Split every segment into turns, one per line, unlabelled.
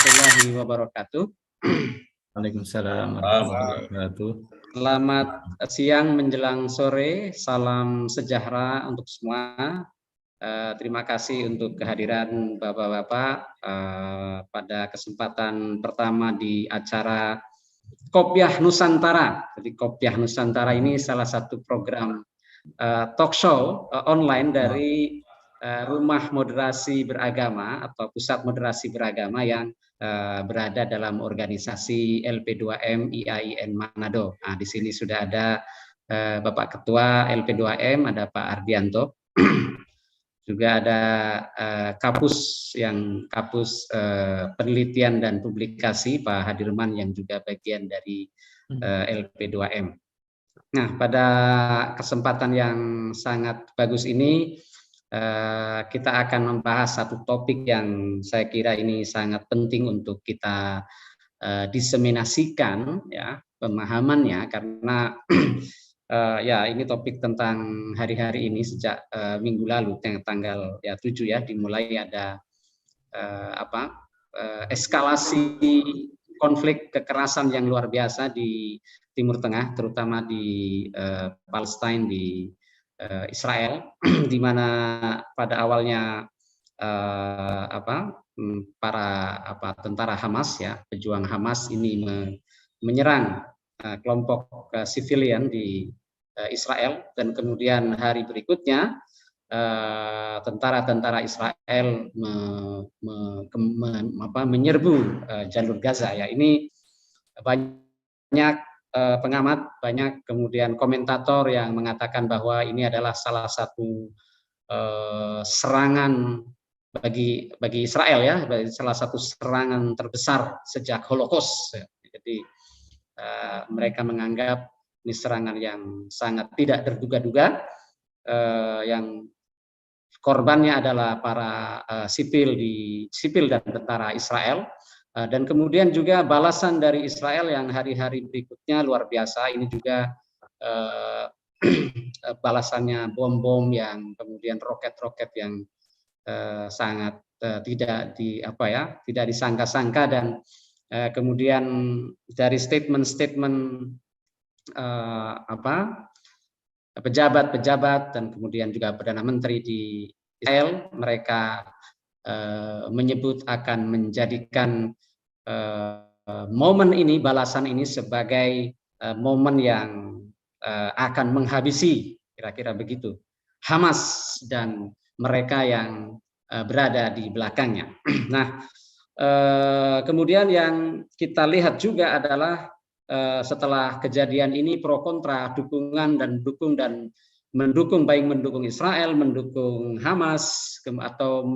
warahmatullahi wabarakatuh.
Waalaikumsalam warahmatullahi wabarakatuh.
Selamat siang menjelang sore, salam sejahtera untuk semua. Terima kasih untuk kehadiran Bapak-Bapak pada kesempatan pertama di acara Kopyah Nusantara. Jadi Kopyah Nusantara ini salah satu program talk show online dari Rumah Moderasi Beragama atau Pusat Moderasi Beragama yang berada dalam organisasi LP2M IAIN Manado. Nah, di sini sudah ada Bapak Ketua LP2M, ada Pak Ardianto. Juga ada kapus penelitian dan publikasi Pak Hadirman yang juga bagian dari LP2M. Nah, pada kesempatan yang sangat bagus ini kita akan membahas satu topik yang saya kira ini sangat penting untuk kita diseminasikan ya pemahamannya, karena ya ini topik tentang hari-hari ini sejak minggu lalu tanggal 7 ya dimulai ada eskalasi konflik kekerasan yang luar biasa di Timur Tengah, terutama di Palestina, di Israel, di mana pada awalnya tentara Hamas ya, pejuang Hamas ini menyerang kelompok sivilian di Israel, dan kemudian hari berikutnya tentara-tentara Israel menyerbu jalur Gaza ya. Ini banyak pengamat, banyak kemudian komentator yang mengatakan bahwa ini adalah salah satu serangan bagi Israel ya, salah satu serangan terbesar sejak Holocaust. Jadi mereka menganggap ini serangan yang sangat tidak terduga-duga, yang korbannya adalah para sipil dan tentara Israel. Dan kemudian juga balasan dari Israel yang hari-hari berikutnya luar biasa. Ini juga balasannya bom-bom yang kemudian roket-roket yang sangat tidak disangka-sangka, dan kemudian dari statement-statement pejabat-pejabat dan kemudian juga Perdana Menteri di Israel, mereka menyebut akan menjadikan momen ini, balasan ini sebagai momen yang akan menghabisi, kira-kira begitu, Hamas dan mereka yang berada di belakangnya. Nah, kemudian yang kita lihat juga adalah setelah kejadian ini pro kontra, dukungan dan mendukung, baik mendukung Israel, mendukung Hamas, atau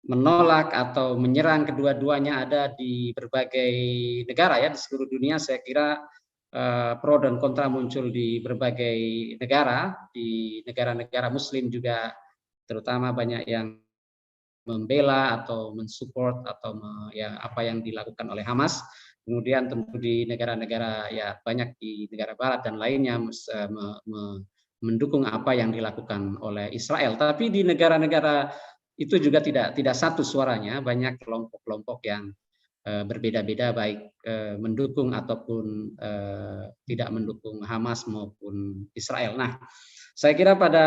menolak atau menyerang kedua-duanya ada di berbagai negara ya, di seluruh dunia. Saya kira pro dan kontra muncul di berbagai negara, di negara-negara Muslim juga terutama banyak yang membela atau mensupport atau apa yang dilakukan oleh Hamas. Kemudian tentu di negara-negara ya banyak di negara Barat dan lainnya mendukung apa yang dilakukan oleh Israel. Tapi di negara-negara itu juga tidak satu suaranya, banyak kelompok-kelompok yang berbeda-beda, baik mendukung ataupun tidak mendukung Hamas maupun Israel. Nah, saya kira pada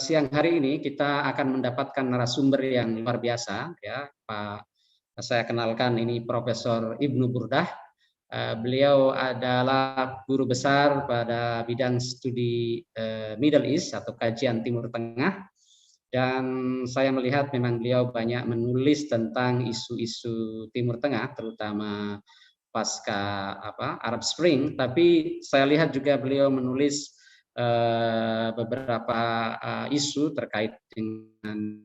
siang hari ini kita akan mendapatkan narasumber yang luar biasa ya, Pak. Saya kenalkan, ini Profesor Ibnu Burdah. Beliau adalah guru besar pada bidang studi Middle East atau kajian Timur Tengah, dan saya melihat memang beliau banyak menulis tentang isu-isu Timur Tengah, terutama pasca Arab Spring. Tapi saya lihat juga beliau menulis beberapa isu terkait dengan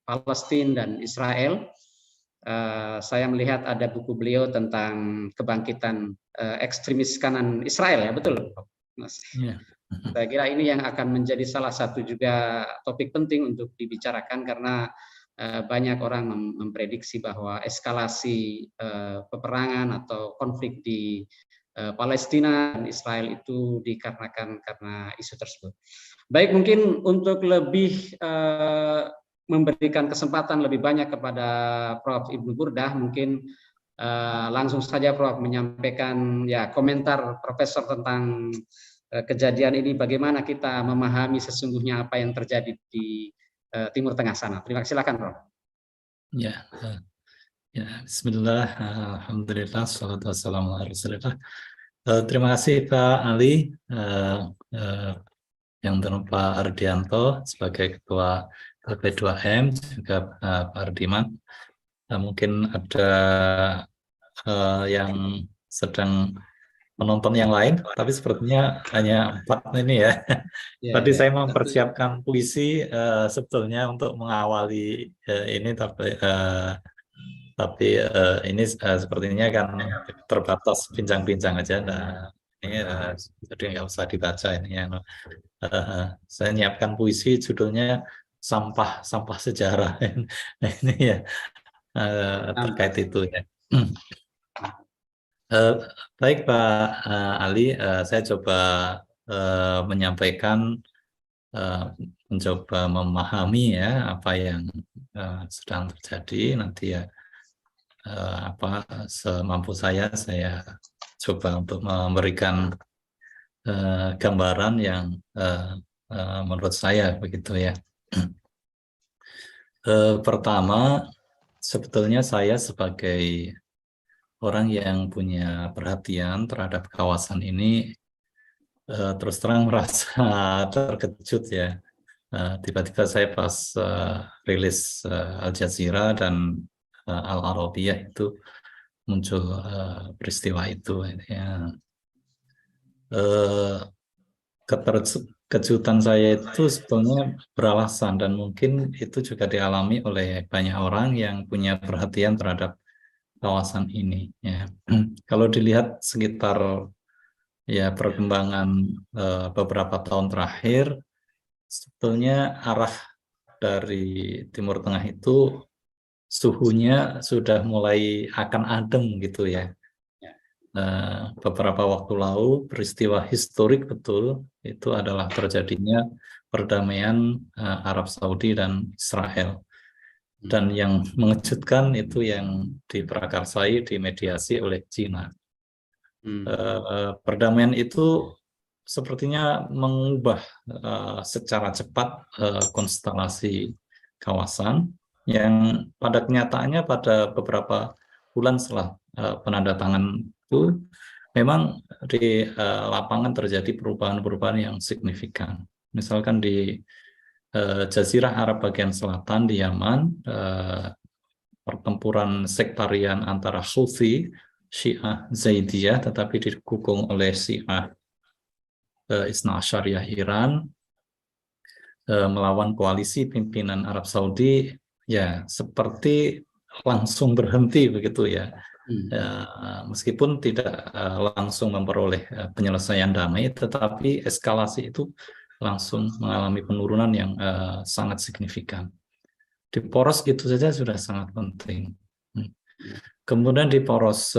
Palestina dan Israel. Saya melihat ada buku beliau tentang kebangkitan ekstremis kanan Israel ya, betul Mas? Yeah. Saya kira ini yang akan menjadi salah satu juga topik penting untuk dibicarakan, karena banyak orang memprediksi bahwa eskalasi peperangan atau konflik di Palestina dan Israel itu dikarenakan karena isu tersebut. Baik, mungkin untuk lebih memberikan kesempatan lebih banyak kepada Prof. Ibnu Burdah, mungkin langsung saja Prof menyampaikan ya komentar Profesor tentang kejadian ini, bagaimana kita memahami sesungguhnya apa yang terjadi di Timur Tengah sana. Terima kasih, silakan Prof.
Ya, Bismillah, alhamdulillah, salatu wassalamu ala rasulillah. Terima kasih Pak Ali, yang Pak Ardianto sebagai Ketua LP2M, juga Pak Ardiman. Mungkin ada yang sedang menonton yang lain, tapi sepertinya hanya 4 ini ya. Tadi saya mempersiapkan puisi sebetulnya untuk mengawali ini, tapi ini sepertinya kan terbatas bincang-bincang aja. Nah, ini jadi nggak usah dibaca ini ya. Saya nyiapkan puisi judulnya sampah sejarah. Ini ya terkait itu ya. Baik Pak Ali, saya coba menyampaikan, mencoba memahami ya apa yang sedang terjadi. Nanti ya semampu saya coba untuk memberikan gambaran yang menurut saya begitu ya. Pertama, sebetulnya saya sebagai orang yang punya perhatian terhadap kawasan ini terus terang merasa terkejut ya. Tiba-tiba saya pas rilis Al Jazeera dan Al Arabiyah itu muncul peristiwa itu ya. Kejutan saya itu sebetulnya beralasan, dan mungkin itu juga dialami oleh banyak orang yang punya perhatian terhadap kawasan ini ya. Kalau dilihat sekitar ya perkembangan beberapa tahun terakhir, sebetulnya arah dari Timur Tengah itu suhunya sudah mulai akan adem gitu ya. Beberapa waktu lalu peristiwa historik betul itu adalah terjadinya perdamaian Arab Saudi dan Israel. Dan yang mengejutkan itu yang diprakarsai, dimediasi oleh Cina. Perdamaian itu sepertinya mengubah secara cepat konstelasi kawasan yang pada kenyataannya pada beberapa bulan setelah penandatangan itu memang di lapangan terjadi perubahan-perubahan yang signifikan. Misalkan di Jazirah Arab bagian selatan di Yaman, pertempuran sektarian antara Houthi, Syiah Zaidiyah, tetapi didukung oleh Syiah Isna Asyariyah Iran, melawan koalisi pimpinan Arab Saudi, ya seperti langsung berhenti begitu ya. Meskipun tidak langsung memperoleh penyelesaian damai, tetapi eskalasi itu langsung mengalami penurunan yang sangat signifikan. Di poros itu saja sudah sangat penting. Kemudian di poros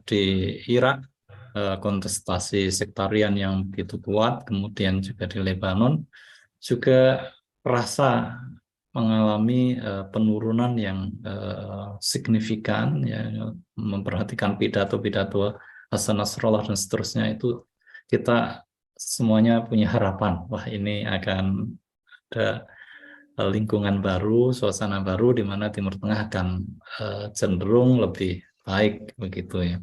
di Irak, kontestasi sektarian yang begitu kuat, kemudian juga di Lebanon juga rasa mengalami penurunan yang signifikan ya. Memperhatikan pidato-pidato Hasan Nasrallah dan seterusnya, itu kita semuanya punya harapan, wah ini akan ada lingkungan baru, suasana baru di mana Timur Tengah akan cenderung lebih baik begitu ya.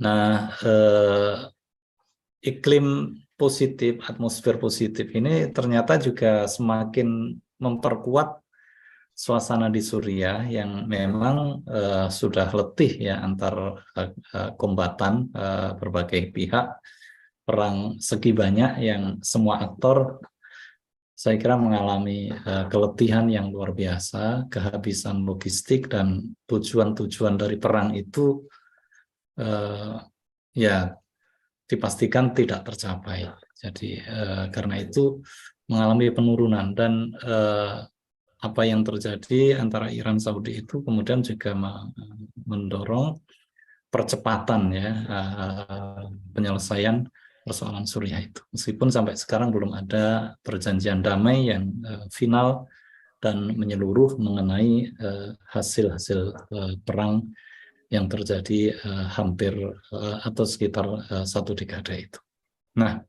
Nah, iklim positif, atmosfer positif ini ternyata juga semakin memperkuat suasana di Suriah yang memang sudah letih ya antar kombatan berbagai pihak, perang segi banyak yang semua aktor saya kira mengalami keletihan yang luar biasa, kehabisan logistik, dan tujuan-tujuan dari perang itu ya dipastikan tidak tercapai. Jadi karena itu mengalami penurunan, dan apa yang terjadi antara Iran Saudi itu kemudian juga mendorong percepatan ya penyelesaian persoalan Suriah itu. Meskipun sampai sekarang belum ada perjanjian damai yang final dan menyeluruh mengenai hasil-hasil perang yang terjadi hampir atau sekitar 1 dekade itu. Nah,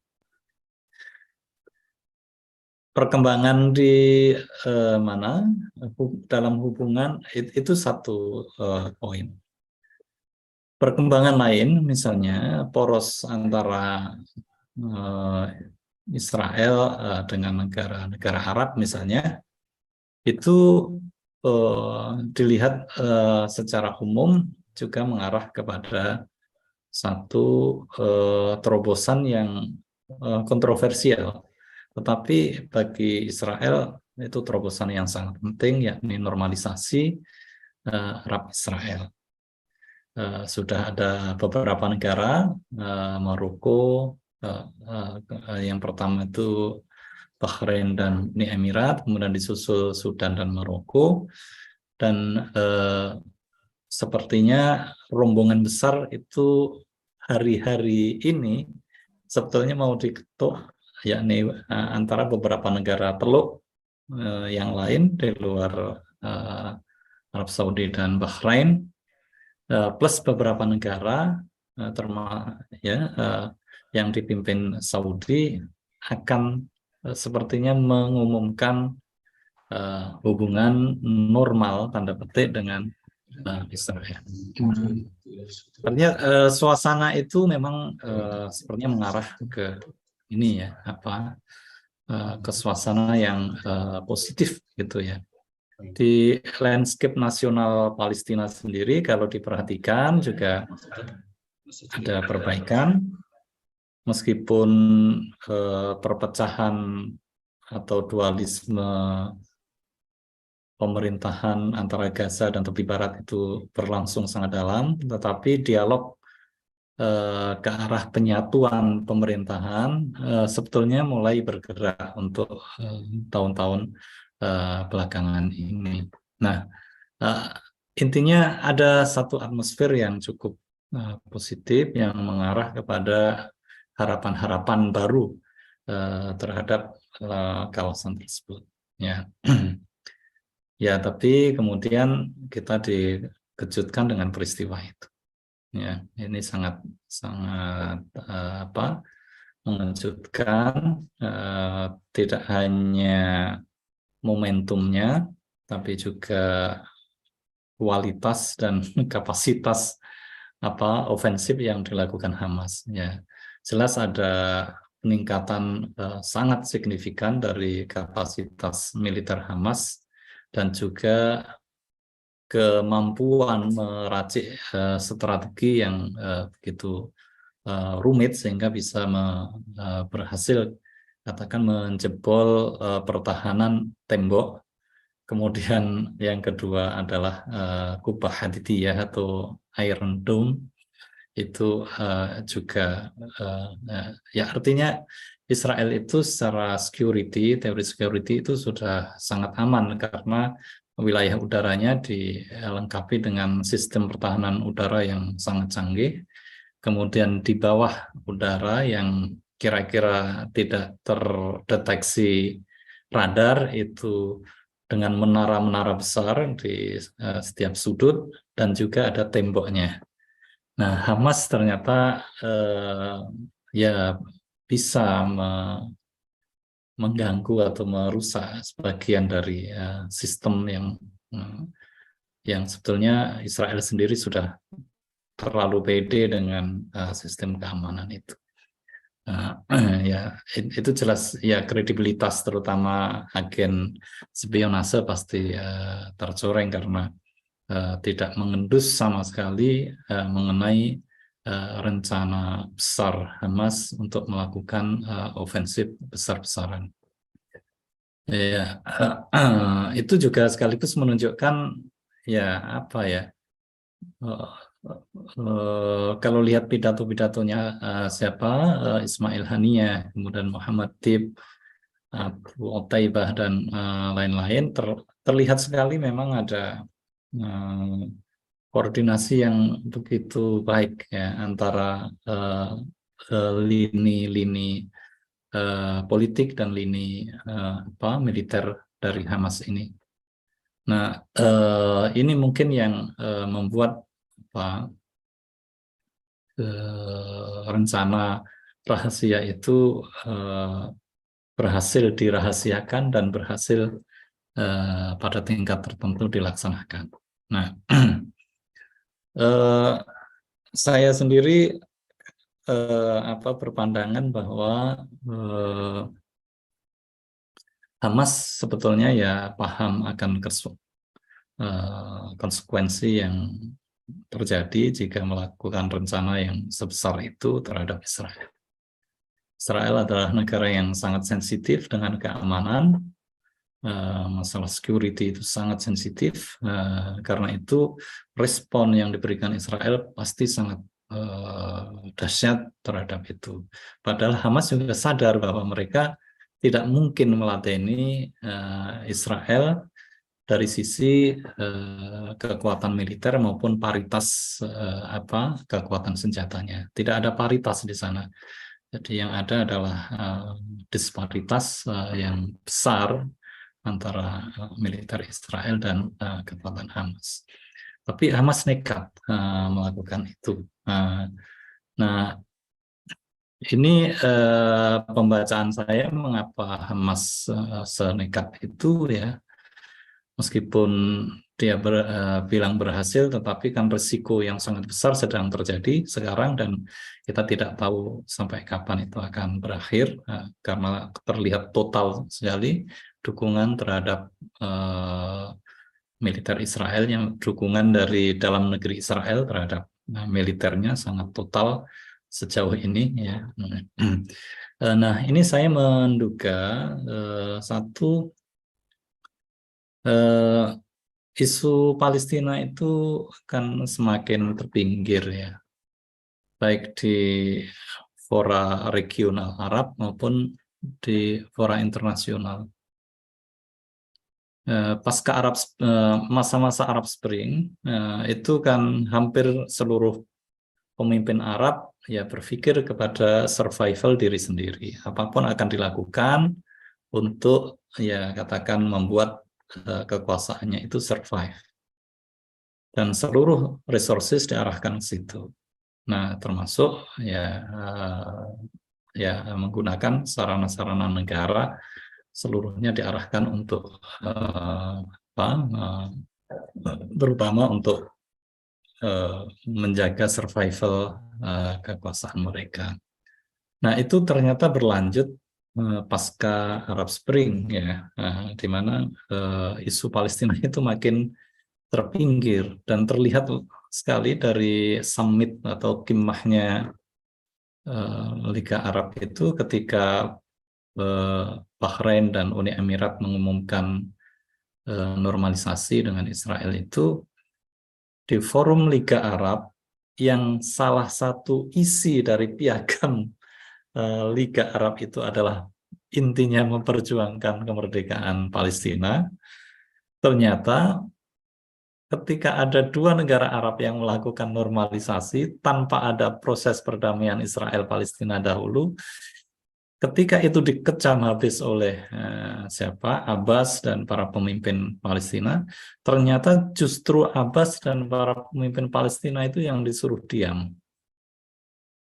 perkembangan di dalam hubungan itu satu poin. Perkembangan lain, misalnya poros antara Israel dengan negara-negara Arab misalnya, itu dilihat secara umum juga mengarah kepada satu terobosan yang kontroversial. Tetapi bagi Israel itu terobosan yang sangat penting, yakni normalisasi Arab Israel. Sudah ada beberapa negara, Maroko, yang pertama itu Bahrain dan Uni Emirat, kemudian disusul Sudan dan Maroko, dan sepertinya rombongan besar itu hari-hari ini sebetulnya mau diketuk, yakni antara beberapa negara teluk yang lain di luar Arab Saudi dan Bahrain, plus beberapa negara yang dipimpin Saudi akan sepertinya mengumumkan hubungan normal tanda petik dengan Israel. Artinya suasana itu memang sepertinya mengarah ke ini ya, ke suasana yang positif gitu ya. Di landscape nasional Palestina sendiri kalau diperhatikan juga ada perbaikan, meskipun perpecahan atau dualisme pemerintahan antara Gaza dan tepi barat itu berlangsung sangat dalam, tetapi dialog ke arah penyatuan pemerintahan sebetulnya mulai bergerak untuk tahun-tahun belakangan ini. Nah, intinya ada satu atmosfer yang cukup positif yang mengarah kepada harapan-harapan baru terhadap kawasan tersebut. Ya, ya. Tapi kemudian kita dikejutkan dengan peristiwa itu. Ya, ini sangat mengejutkan. Tidak hanya momentumnya, tapi juga kualitas dan kapasitas ofensif yang dilakukan Hamas. Ya, jelas ada peningkatan sangat signifikan dari kapasitas militer Hamas dan juga kemampuan meracik strategi yang begitu rumit sehingga bisa berhasil katakan menjebol pertahanan tembok. Kemudian yang kedua adalah kubah hadidiyah atau Iron Dome, itu juga ya artinya Israel itu secara teori security itu sudah sangat aman karena wilayah udaranya dilengkapi dengan sistem pertahanan udara yang sangat canggih. Kemudian di bawah udara yang kira-kira tidak terdeteksi radar itu dengan menara-menara besar di setiap sudut dan juga ada temboknya. Nah, Hamas ternyata ya bisa mengganggu atau merusak sebagian dari sistem yang sebetulnya Israel sendiri sudah terlalu pede dengan sistem keamanan itu. Ya, itu jelas ya, kredibilitas terutama agen spionase pasti tercoreng karena tidak mengendus sama sekali mengenai rencana besar Hamas untuk melakukan ofensif besar-besaran. Ya, itu juga sekaligus menunjukkan ya kalau lihat pidato-pidatonya Ismail Haniyah, kemudian Muhammad Tib, Abu Otaibah dan lain-lain, terlihat sekali memang ada koordinasi yang begitu baik ya antara lini-lini politik dan lini militer dari Hamas ini. Nah, ini mungkin yang membuat rencana rahasia itu berhasil dirahasiakan dan berhasil pada tingkat tertentu dilaksanakan. Nah, saya sendiri berpandangan bahwa Hamas sebetulnya ya paham akan konsekuensi yang terjadi jika melakukan rencana yang sebesar itu terhadap Israel. Israel adalah negara yang sangat sensitif dengan keamanan, masalah security itu sangat sensitif, karena itu respon yang diberikan Israel pasti sangat dahsyat terhadap itu. Padahal Hamas juga sadar bahwa mereka tidak mungkin meladeni Israel dari sisi kekuatan militer maupun paritas kekuatan senjatanya. Tidak ada paritas di sana. Jadi yang ada adalah disparitas yang besar antara militer Israel dan kekuatan Hamas. Tapi Hamas nekat melakukan itu. Nah, ini pembacaan saya mengapa Hamas senekat itu ya. Meskipun dia bilang berhasil, tetapi kan risiko yang sangat besar sedang terjadi sekarang dan kita tidak tahu sampai kapan itu akan berakhir karena terlihat total sekali dukungan terhadap militer Israel, yang dukungan dari dalam negeri Israel terhadap militernya sangat total sejauh ini ya. Nah, ini saya menduga satu, isu Palestina itu akan semakin terpinggir ya, baik di fora regional Arab maupun di fora internasional. Pasca masa-masa Arab Spring itu kan hampir seluruh pemimpin Arab ya berpikir kepada survival diri sendiri. Apapun akan dilakukan untuk ya katakan membuat kekuasaannya itu survive. Dan seluruh resources diarahkan ke situ. Nah, termasuk menggunakan sarana-sarana negara seluruhnya diarahkan untuk terutama untuk menjaga survival kekuasaan mereka. Nah, itu ternyata berlanjut pasca Arab Spring ya, di mana isu Palestina itu makin terpinggir dan terlihat sekali dari summit atau kimmahnya Liga Arab itu ketika Bahrain dan Uni Emirat mengumumkan normalisasi dengan Israel itu di forum Liga Arab yang salah satu isi dari piagam Liga Arab itu adalah intinya memperjuangkan kemerdekaan Palestina. Ternyata ketika ada dua negara Arab yang melakukan normalisasi tanpa ada proses perdamaian Israel-Palestina dahulu, ketika itu dikecam habis oleh Abbas dan para pemimpin Palestina, ternyata justru Abbas dan para pemimpin Palestina itu yang disuruh diam.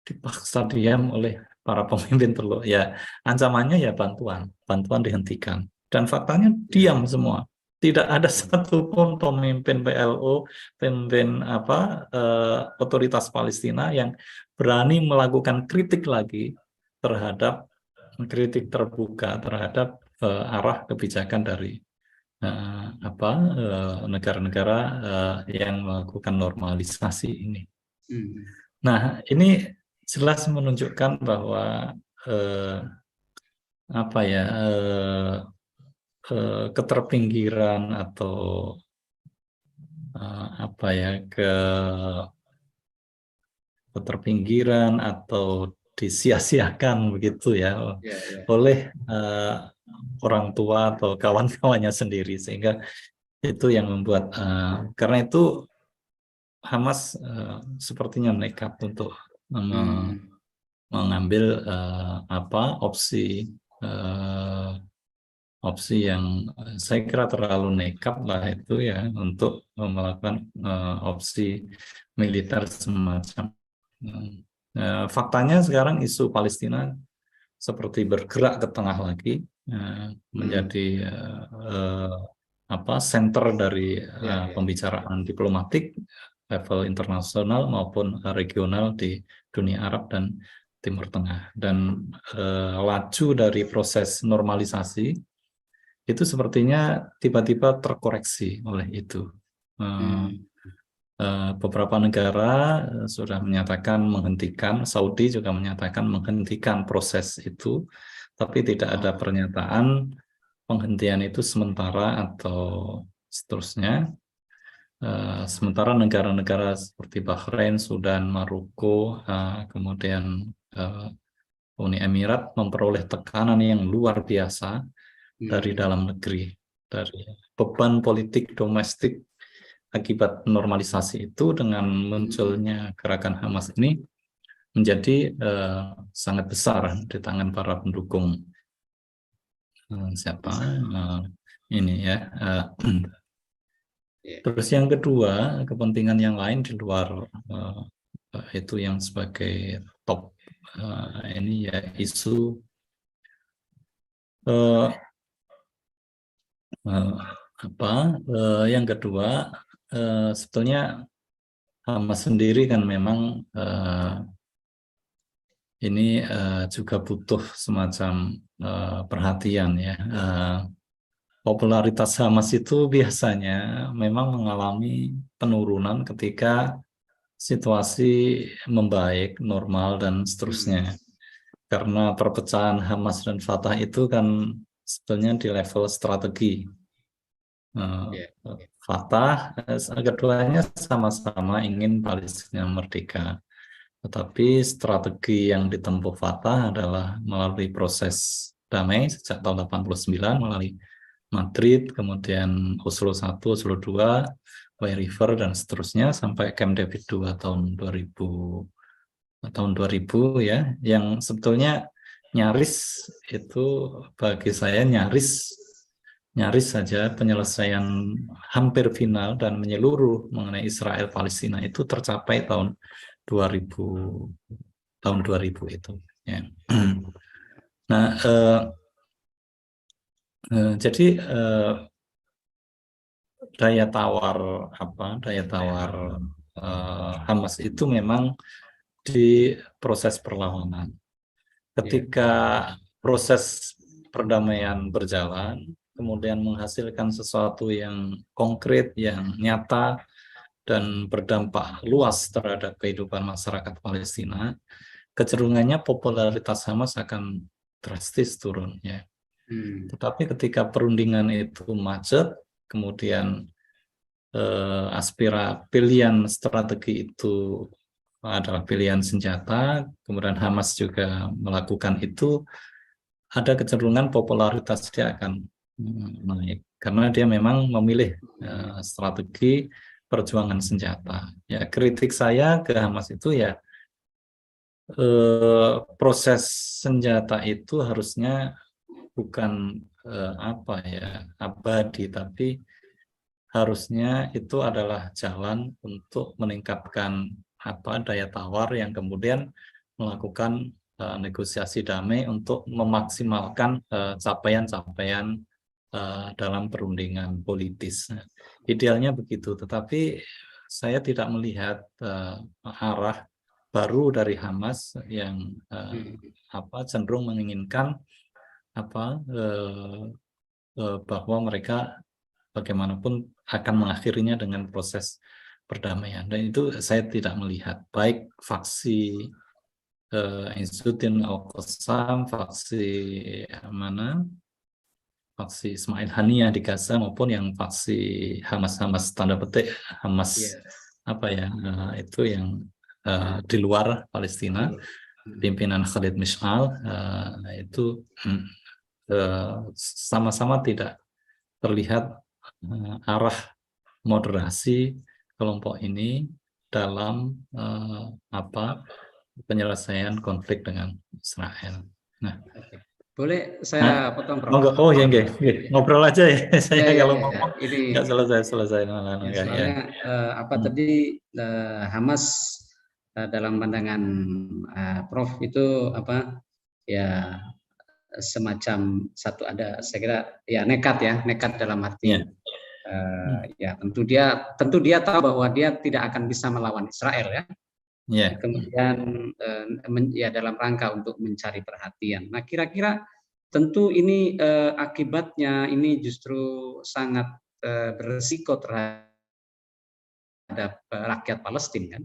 Dipaksa diam oleh para pemimpin terlalu. Ya, ancamannya ya bantuan dihentikan. Dan faktanya diam semua. Tidak ada satupun pemimpin PLO, pemimpin otoritas Palestina yang berani melakukan kritik lagi terhadap kritik terbuka terhadap arah kebijakan dari negara-negara yang melakukan normalisasi ini. Nah, ini jelas menunjukkan bahwa keterpinggiran atau keterpinggiran atau disia-siakan begitu ya oleh orang tua atau kawan-kawannya sendiri, sehingga itu yang membuat karena itu Hamas sepertinya nekat untuk mengambil opsi opsi yang saya kira terlalu nekat lah itu ya untuk melakukan opsi militer semacam. Faktanya sekarang isu Palestina seperti bergerak ke tengah lagi, menjadi center dari pembicaraan diplomatik level internasional maupun regional di dunia Arab dan Timur Tengah. Dan laju dari proses normalisasi itu sepertinya tiba-tiba terkoreksi oleh itu. Beberapa negara sudah menyatakan menghentikan, Saudi juga menyatakan menghentikan proses itu, tapi tidak ada pernyataan penghentian itu sementara atau seterusnya. Sementara negara-negara seperti Bahrain, Sudan, Maroko, kemudian Uni Emirat memperoleh tekanan yang luar biasa dari dalam negeri, dari beban politik domestik akibat normalisasi itu dengan munculnya gerakan Hamas ini menjadi sangat besar di tangan para pendukung ini ya. Terus yang kedua, kepentingan yang lain di luar itu yang sebagai top ini ya isu yang kedua, sebetulnya Hamas sendiri kan memang ini juga butuh semacam perhatian ya. Popularitas Hamas itu biasanya memang mengalami penurunan ketika situasi membaik, normal dan seterusnya. Karena perpecahan Hamas dan Fatah itu kan sebetulnya di level strategi. Fatah, keduanya sama-sama ingin Palestina merdeka. Tetapi strategi yang ditempuh Fatah adalah melalui proses damai sejak tahun 89, melalui Madrid, kemudian Oslo I, Oslo II, White River, dan seterusnya, sampai Camp David II tahun 2000 ya, yang sebetulnya nyaris itu bagi saya nyaris saja penyelesaian hampir final dan menyeluruh mengenai Israel Palestina itu tercapai tahun 2000 itu ya. Nah, jadi daya tawar Hamas itu memang di proses perlawanan. Ketika proses perdamaian berjalan, kemudian menghasilkan sesuatu yang konkret, yang nyata, dan berdampak luas terhadap kehidupan masyarakat Palestina, kecenderungannya popularitas Hamas akan drastis turun ya. Tetapi ketika perundingan itu macet, kemudian pilihan strategi itu adalah pilihan senjata, kemudian Hamas juga melakukan itu, ada kecenderungan popularitas dia akan naik karena dia memang memilih strategi perjuangan senjata. Ya, kritik saya ke Hamas itu ya proses senjata itu harusnya bukan abadi, tapi harusnya itu adalah jalan untuk meningkatkan daya tawar yang kemudian melakukan negosiasi damai untuk memaksimalkan capaian-capaian dalam perundingan politis. Idealnya begitu, tetapi saya tidak melihat arah baru dari Hamas yang cenderung menginginkan bahwa mereka bagaimanapun akan mengakhirinya dengan proses perdamaian, dan itu saya tidak melihat baik faksi Izzuddin Al-Qassam, faksi Ismail Haniyah di Gaza, maupun yang faksi Hamas tanda petik Hamas itu yang di luar Palestina, pimpinan Khalid Mish'al, itu sama-sama tidak terlihat arah moderasi kelompok ini dalam penyelesaian konflik dengan Israel. Nah,
boleh saya potong, Prof?
oh ya, ngobrol aja ya. Saya
Ya,
kalau
ya,
ngomong
ini
nggak selesai.
ya,
Ya.
soalnya apa tadi Hamas dalam pandangan Prof itu apa ya, semacam satu, ada saya kira ya nekat dalam arti
Ya.
ya tentu dia tahu bahwa dia tidak akan bisa melawan Israel ya.
Ya.
Kemudian ya dalam rangka untuk mencari perhatian. Nah, kira-kira tentu ini akibatnya ini justru sangat berisiko terhadap rakyat Palestina kan.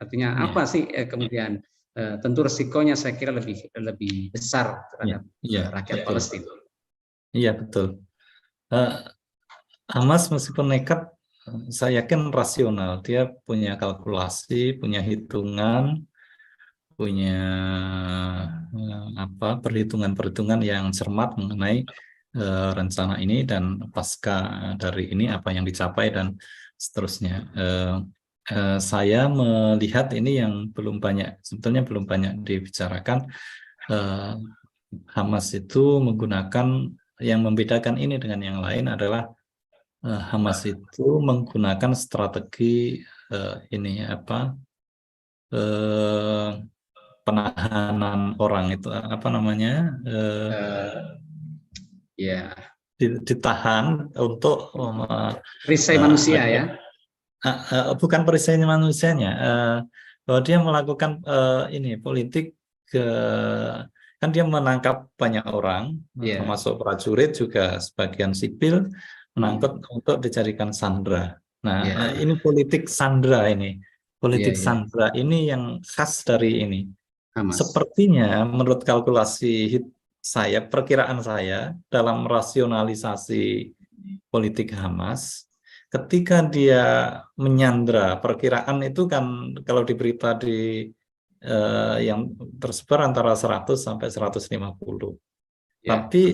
Artinya
Ya.
apa sih kemudian tentu resikonya saya kira lebih besar terhadap rakyat
Betul.
Palestina.
Iya, betul. Hamas meskipun nekat, saya yakin rasional. Dia punya kalkulasi, punya hitungan, punya perhitungan-perhitungan yang cermat mengenai rencana ini, dan pasca dari ini apa yang dicapai dan seterusnya. Saya melihat ini yang sebetulnya belum banyak dibicarakan. Hamas itu yang membedakan ini dengan yang lain adalah Hamas itu menggunakan strategi penahanan orang, itu apa namanya,
Ya,
ditahan untuk
perisai manusia ya.
bukan perisai manusianya, bahwa dia melakukan politik kan dia menangkap banyak orang, termasuk prajurit juga sebagian sipil, menangkap untuk dijadikan sandera. Nah, ini politik sandera ini. Politik sandera ini yang khas dari ini.
Hamas.
Sepertinya menurut kalkulasi perkiraan saya dalam rasionalisasi politik Hamas, ketika dia menyandra, perkiraan itu kan kalau di berita yang tersebar antara 100 sampai 150. Tapi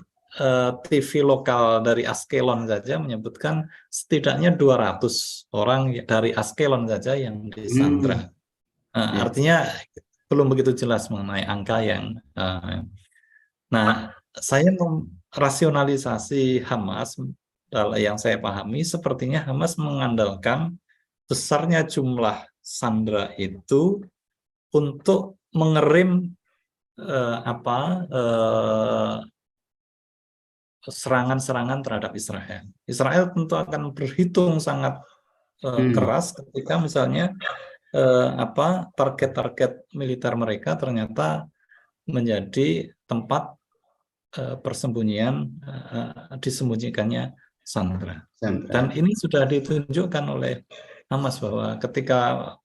TV lokal dari Askelon saja menyebutkan setidaknya 200 orang dari Askelon saja yang disandra. Artinya belum begitu jelas mengenai angka yang. Nah, saya merasionalisasi Hamas, yang saya pahami sepertinya Hamas mengandalkan besarnya jumlah sandera itu untuk mengerim serangan-serangan terhadap Israel. Israel tentu akan berhitung sangat keras ketika misalnya target-target militer mereka ternyata menjadi tempat disembunyikannya sandera. Dan ini sudah ditunjukkan oleh Hamas bahwa ketika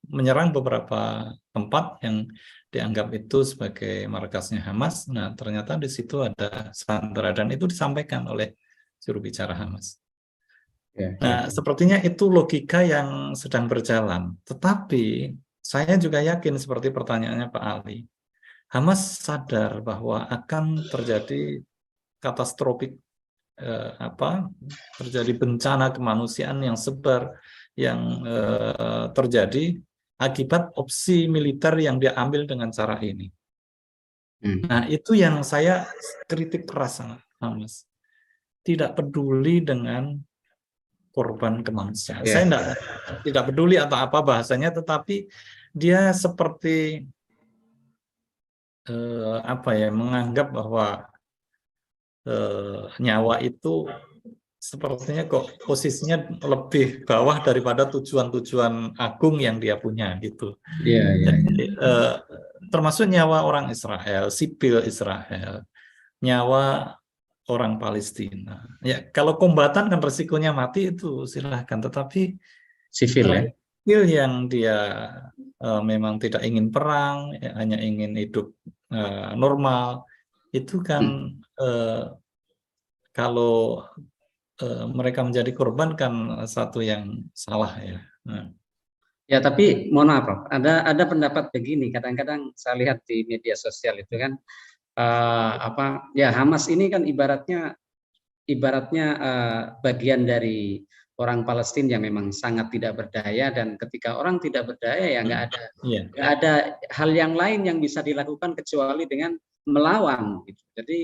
menyerang beberapa tempat yang dianggap itu sebagai markasnya Hamas, nah ternyata di situ ada sandera, dan itu disampaikan oleh juru bicara Hamas. Nah, sepertinya itu logika yang sedang berjalan. Tetapi saya juga yakin seperti pertanyaannya Pak Ali, Hamas sadar bahwa akan terjadi katastrofik, terjadi bencana kemanusiaan yang terjadi akibat opsi militer yang dia ambil dengan cara ini. Nah, itu yang saya kritik keras sama Hamas. Tidak peduli dengan korban kemanusiaan. Saya tidak peduli atau apa bahasanya, tetapi dia seperti menganggap bahwa nyawa itu sepertinya kok posisinya lebih bawah daripada tujuan-tujuan agung yang dia punya gitu. Jadi termasuk nyawa orang Israel, sipil Israel, nyawa orang Palestina. Ya, kalau kombatan kan resikonya mati, itu silahkan. Tetapi
sipil
yang dia memang tidak ingin perang, hanya ingin hidup normal, itu kan kalau mereka menjadi korban kan satu yang salah ya.
Ya, tapi mohon maaf, Prof. Ada pendapat begini, kadang-kadang saya lihat di media sosial itu kan Hamas ini kan ibaratnya bagian dari orang Palestina yang memang sangat tidak berdaya, dan ketika orang tidak berdaya ya
Iya.
nggak ada hal yang lain yang bisa dilakukan kecuali dengan melawan. Gitu. Jadi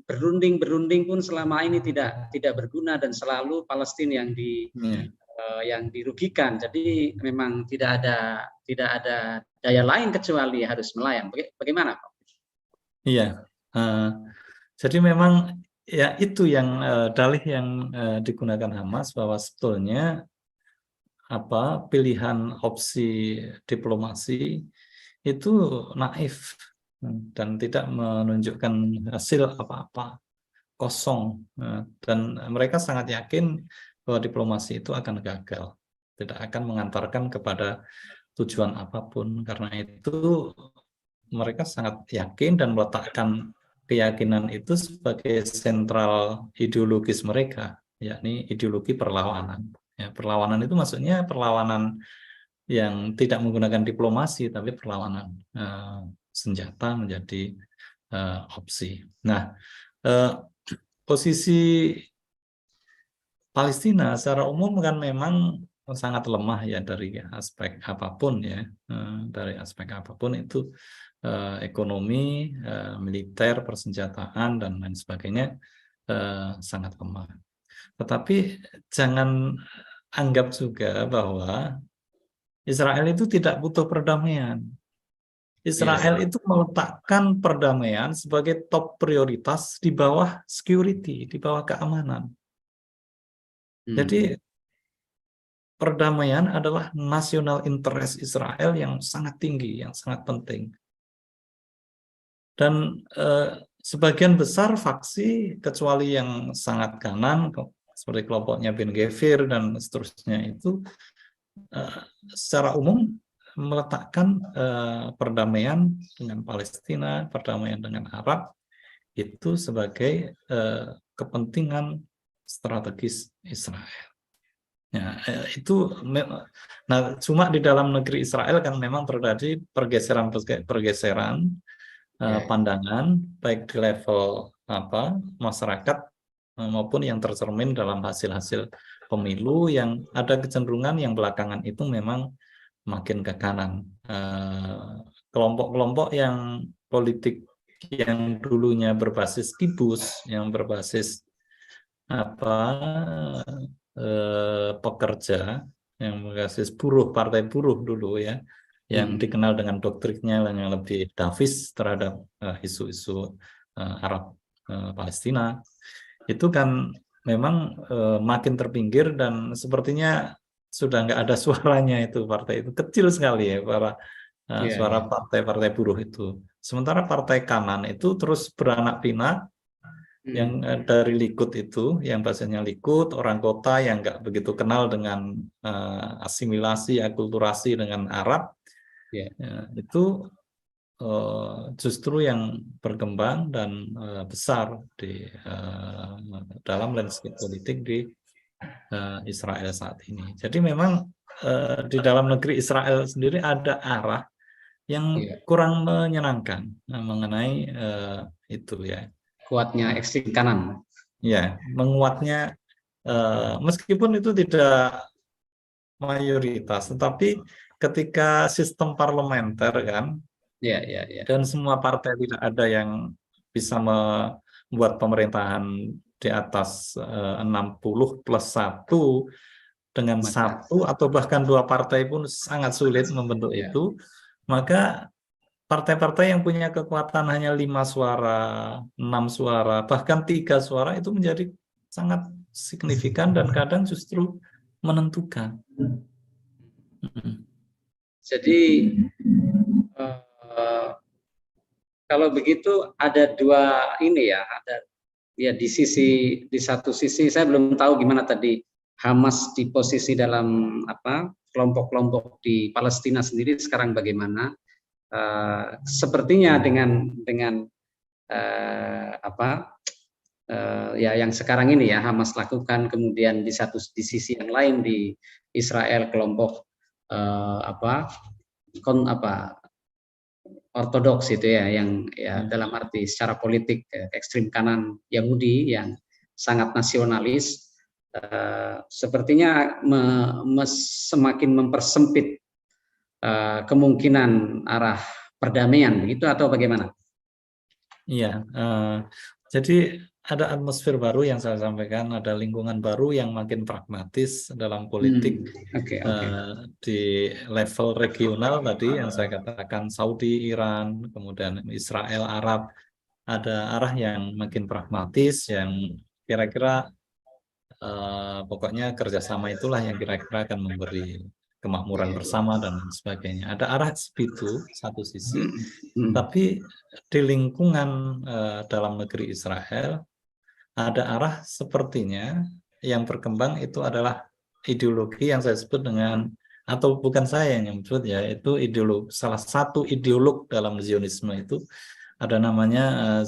berunding pun selama ini tidak berguna, dan selalu Palestina
Iya.
yang dirugikan. Jadi memang tidak ada daya lain kecuali harus melawan. Bagaimana, Pak?
Iya. Jadi memang ya itu yang dalih yang digunakan Hamas, bahwa sebetulnya pilihan opsi diplomasi itu naif dan tidak menunjukkan hasil apa-apa, kosong. Dan mereka sangat yakin bahwa diplomasi itu akan gagal, tidak akan mengantarkan kepada tujuan apapun. Karena itu mereka sangat yakin dan meletakkan keyakinan itu sebagai sentral ideologis mereka, yakni ideologi perlawanan. Ya, perlawanan itu maksudnya perlawanan yang tidak menggunakan diplomasi, tapi perlawanan senjata menjadi opsi. Nah, posisi Palestina secara umum kan memang sangat lemah ya dari aspek apapun ya, dari aspek apapun itu, ekonomi, militer, persenjataan dan lain sebagainya sangat lemah. Tetapi jangan anggap juga bahwa Israel itu tidak butuh perdamaian. Israel itu meletakkan perdamaian sebagai top prioritas di bawah security, di bawah keamanan. Jadi perdamaian adalah national interest Israel yang sangat tinggi, yang sangat penting. Dan sebagian besar faksi, kecuali yang sangat kanan, seperti kelompoknya Ben Gvir dan seterusnya, itu secara umum meletakkan perdamaian dengan Palestina, perdamaian dengan Arab, itu sebagai kepentingan strategis Israel. Ya, itu. Nah, cuma di dalam negeri Israel kan memang terjadi pergeseran pandangan, baik di level masyarakat maupun yang tercermin dalam hasil-hasil pemilu, yang ada kecenderungan yang belakangan itu memang makin ke kanan. Kelompok-kelompok yang politik yang dulunya berbasis kibus, yang berbasis pekerja, yang berbasis buruh, partai buruh dulu ya, yang dikenal dengan doktrinnya yang lebih davis terhadap isu-isu Arab Palestina, itu kan memang makin terpinggir dan sepertinya sudah nggak ada suaranya, itu partai itu kecil sekali ya suara partai-partai buruh itu. Sementara partai kanan itu terus beranak pinak, yang dari Likud itu, yang bahasanya Likud, orang kota yang nggak begitu kenal dengan asimilasi, akulturasi dengan Arab, itu justru yang berkembang dan besar di dalam landscape politik di Israel saat ini. Jadi memang di dalam negeri Israel sendiri ada arah yang kurang menyenangkan mengenai itu ya.
Kuatnya ekstrem kanan.
Ya, menguatnya meskipun itu tidak mayoritas, tetapi ketika sistem parlementer kan, dan semua partai tidak ada yang bisa membuat pemerintahan di atas 60+1 dengan satu atau bahkan dua partai pun sangat sulit membentuk itu, maka partai-partai yang punya kekuatan hanya 5 suara, 6 suara, bahkan 3 suara itu menjadi sangat signifikan dan kadang justru menentukan.
Jadi kalau begitu ada dua ini ya, ada ya di satu sisi saya belum tahu gimana tadi Hamas di posisi dalam kelompok-kelompok di Palestina sendiri sekarang bagaimana. Sepertinya dengan yang sekarang ini ya Hamas lakukan, kemudian di sisi yang lain di Israel kelompok ortodoks itu ya, yang dalam arti secara politik ekstrim kanan Yahudi yang sangat nasionalis, sepertinya semakin mempersempit kemungkinan arah perdamaian, begitu atau bagaimana?
Iya, jadi ada atmosfer baru yang saya sampaikan, ada lingkungan baru yang makin pragmatis dalam politik
Oke.
di level regional tadi yang saya katakan Saudi, Iran, kemudian Israel, Arab, ada arah yang makin pragmatis yang kira-kira pokoknya kerjasama itulah yang kira-kira akan memberi kemakmuran bersama dan lain sebagainya. Ada arah itu satu sisi, tapi di lingkungan dalam negeri Israel ada arah sepertinya yang berkembang itu adalah ideologi yang saya sebut dengan, atau bukan saya yang menyebut ya, itu ideolog, salah satu ideolog dalam Zionisme itu ada namanya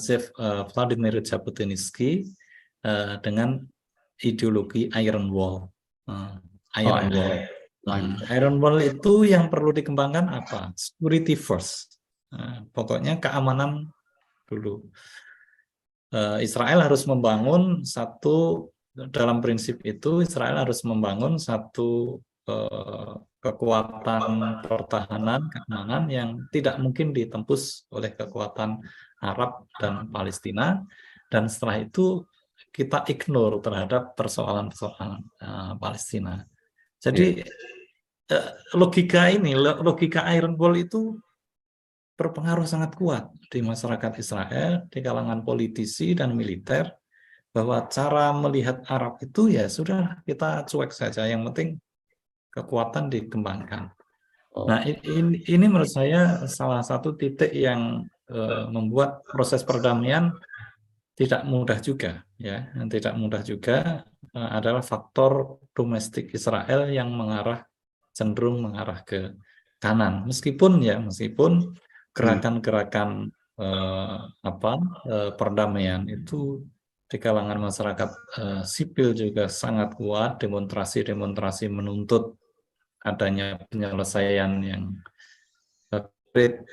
Vladimir Jabotinsky dengan ideologi Iron Wall. Iron Wall. Iron Wall itu yang perlu dikembangkan apa? Security first. Pokoknya keamanan dulu. Israel harus membangun satu, dalam prinsip itu Israel harus membangun satu kekuatan pertahanan keamanan yang tidak mungkin ditembus oleh kekuatan Arab dan Palestina, dan setelah itu kita ignore terhadap persoalan-persoalan Palestina. Jadi logika Iron Wall itu berpengaruh sangat kuat di masyarakat Israel, di kalangan politisi dan militer, bahwa cara melihat Arab itu ya sudah kita cuek saja, yang penting kekuatan dikembangkan. Nah, ini menurut saya salah satu titik yang membuat proses perdamaian tidak mudah juga, ya. Yang tidak mudah juga adalah faktor domestik Israel yang cenderung mengarah ke kanan. Meskipun gerakan-gerakan perdamaian itu di kalangan masyarakat sipil juga sangat kuat, demonstrasi menuntut adanya penyelesaian yang konkret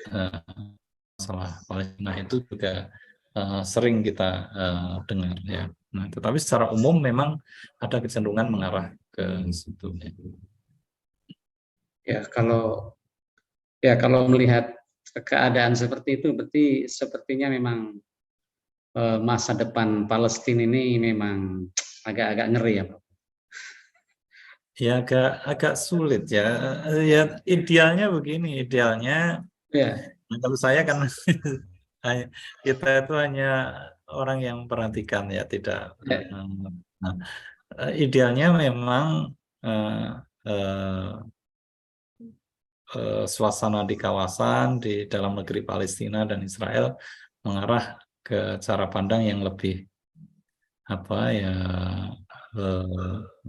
masalah Palestina itu juga sering kita dengar ya. Nah, tetapi secara umum memang ada kecenderungan mengarah ke situ.
Kalau melihat keadaan seperti itu, berarti sepertinya memang masa depan Palestina ini memang agak-agak ngeri ya, Pak.
Ya agak sulit ya. Ya idealnya begini, kalau saya kan kita itu hanya orang yang perhatikan ya, tidak. Nah, idealnya memang suasana di kawasan di dalam negeri Palestina dan Israel mengarah ke cara pandang yang lebih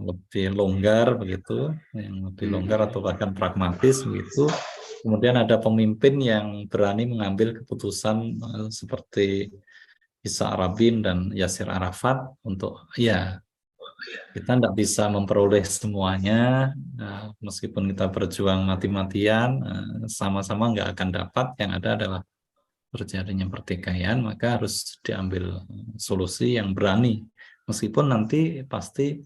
lebih longgar begitu, yang lebih longgar atau bahkan pragmatis begitu. Kemudian ada pemimpin yang berani mengambil keputusan seperti Yitzhak Rabin dan Yasser Arafat untuk ya kita tidak bisa memperoleh semuanya, meskipun kita berjuang mati-matian, sama-sama nggak akan dapat. Yang ada adalah terjadinya pertikaian, maka harus diambil solusi yang berani. Meskipun nanti pasti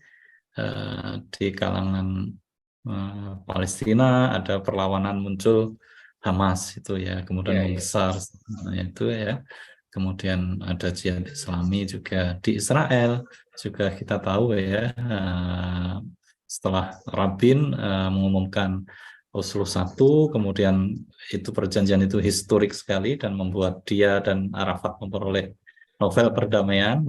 di kalangan Palestina ada perlawanan muncul, Hamas itu ya, kemudian membesar itu ya. Kemudian ada jihad Islami juga di Israel, juga kita tahu ya, setelah Rabin mengumumkan Oslo I, kemudian itu perjanjian itu historik sekali dan membuat dia dan Arafat memperoleh Nobel Perdamaian.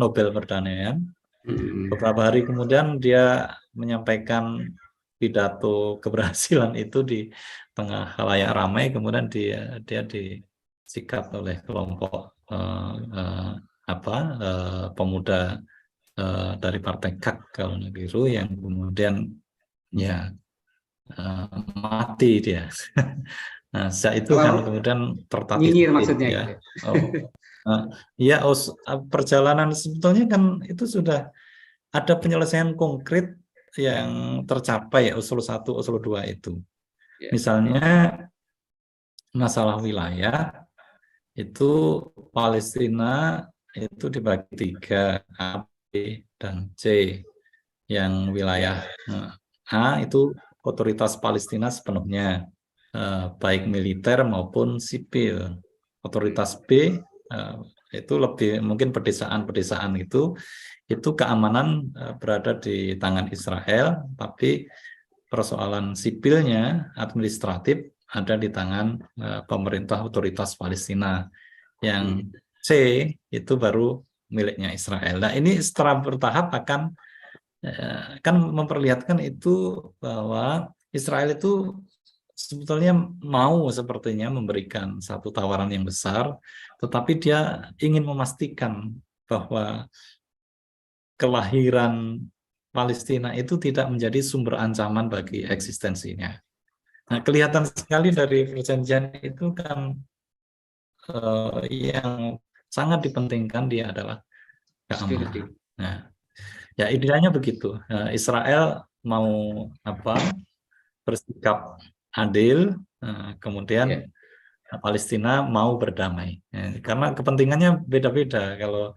Beberapa hari kemudian dia menyampaikan pidato keberhasilan itu di tengah khalayak ramai, kemudian dia disikat oleh kelompok pemuda dari Partai KAK kalau biru, yang kemudian ya mati dia. Nah, sejak itu kan kemudian
tertatih maksudnya
ya. Perjalanan sebetulnya kan itu sudah ada penyelesaian konkret yang tercapai ya, Oslo I, Oslo II itu. Misalnya masalah wilayah itu Palestina itu dibagi 3, A, B, dan C. yang wilayah A itu otoritas Palestina sepenuhnya, baik militer maupun sipil. Otoritas B itu lebih mungkin pedesaan-pedesaan itu keamanan berada di tangan Israel, tapi persoalan sipilnya, administratif ada di tangan pemerintah otoritas Palestina. Yang C itu baru miliknya Israel. Nah, ini secara bertahap akan memperlihatkan itu bahwa Israel itu sebetulnya mau sepertinya memberikan satu tawaran yang besar, tetapi dia ingin memastikan bahwa kelahiran Palestina itu tidak menjadi sumber ancaman bagi eksistensinya. Nah, kelihatan sekali dari perjanjian itu kan yang sangat dipentingkan dia adalah keamanan. Nah, ya idealnya begitu. Israel mau bersikap adil, kemudian Palestina mau berdamai. Karena kepentingannya beda-beda. Kalau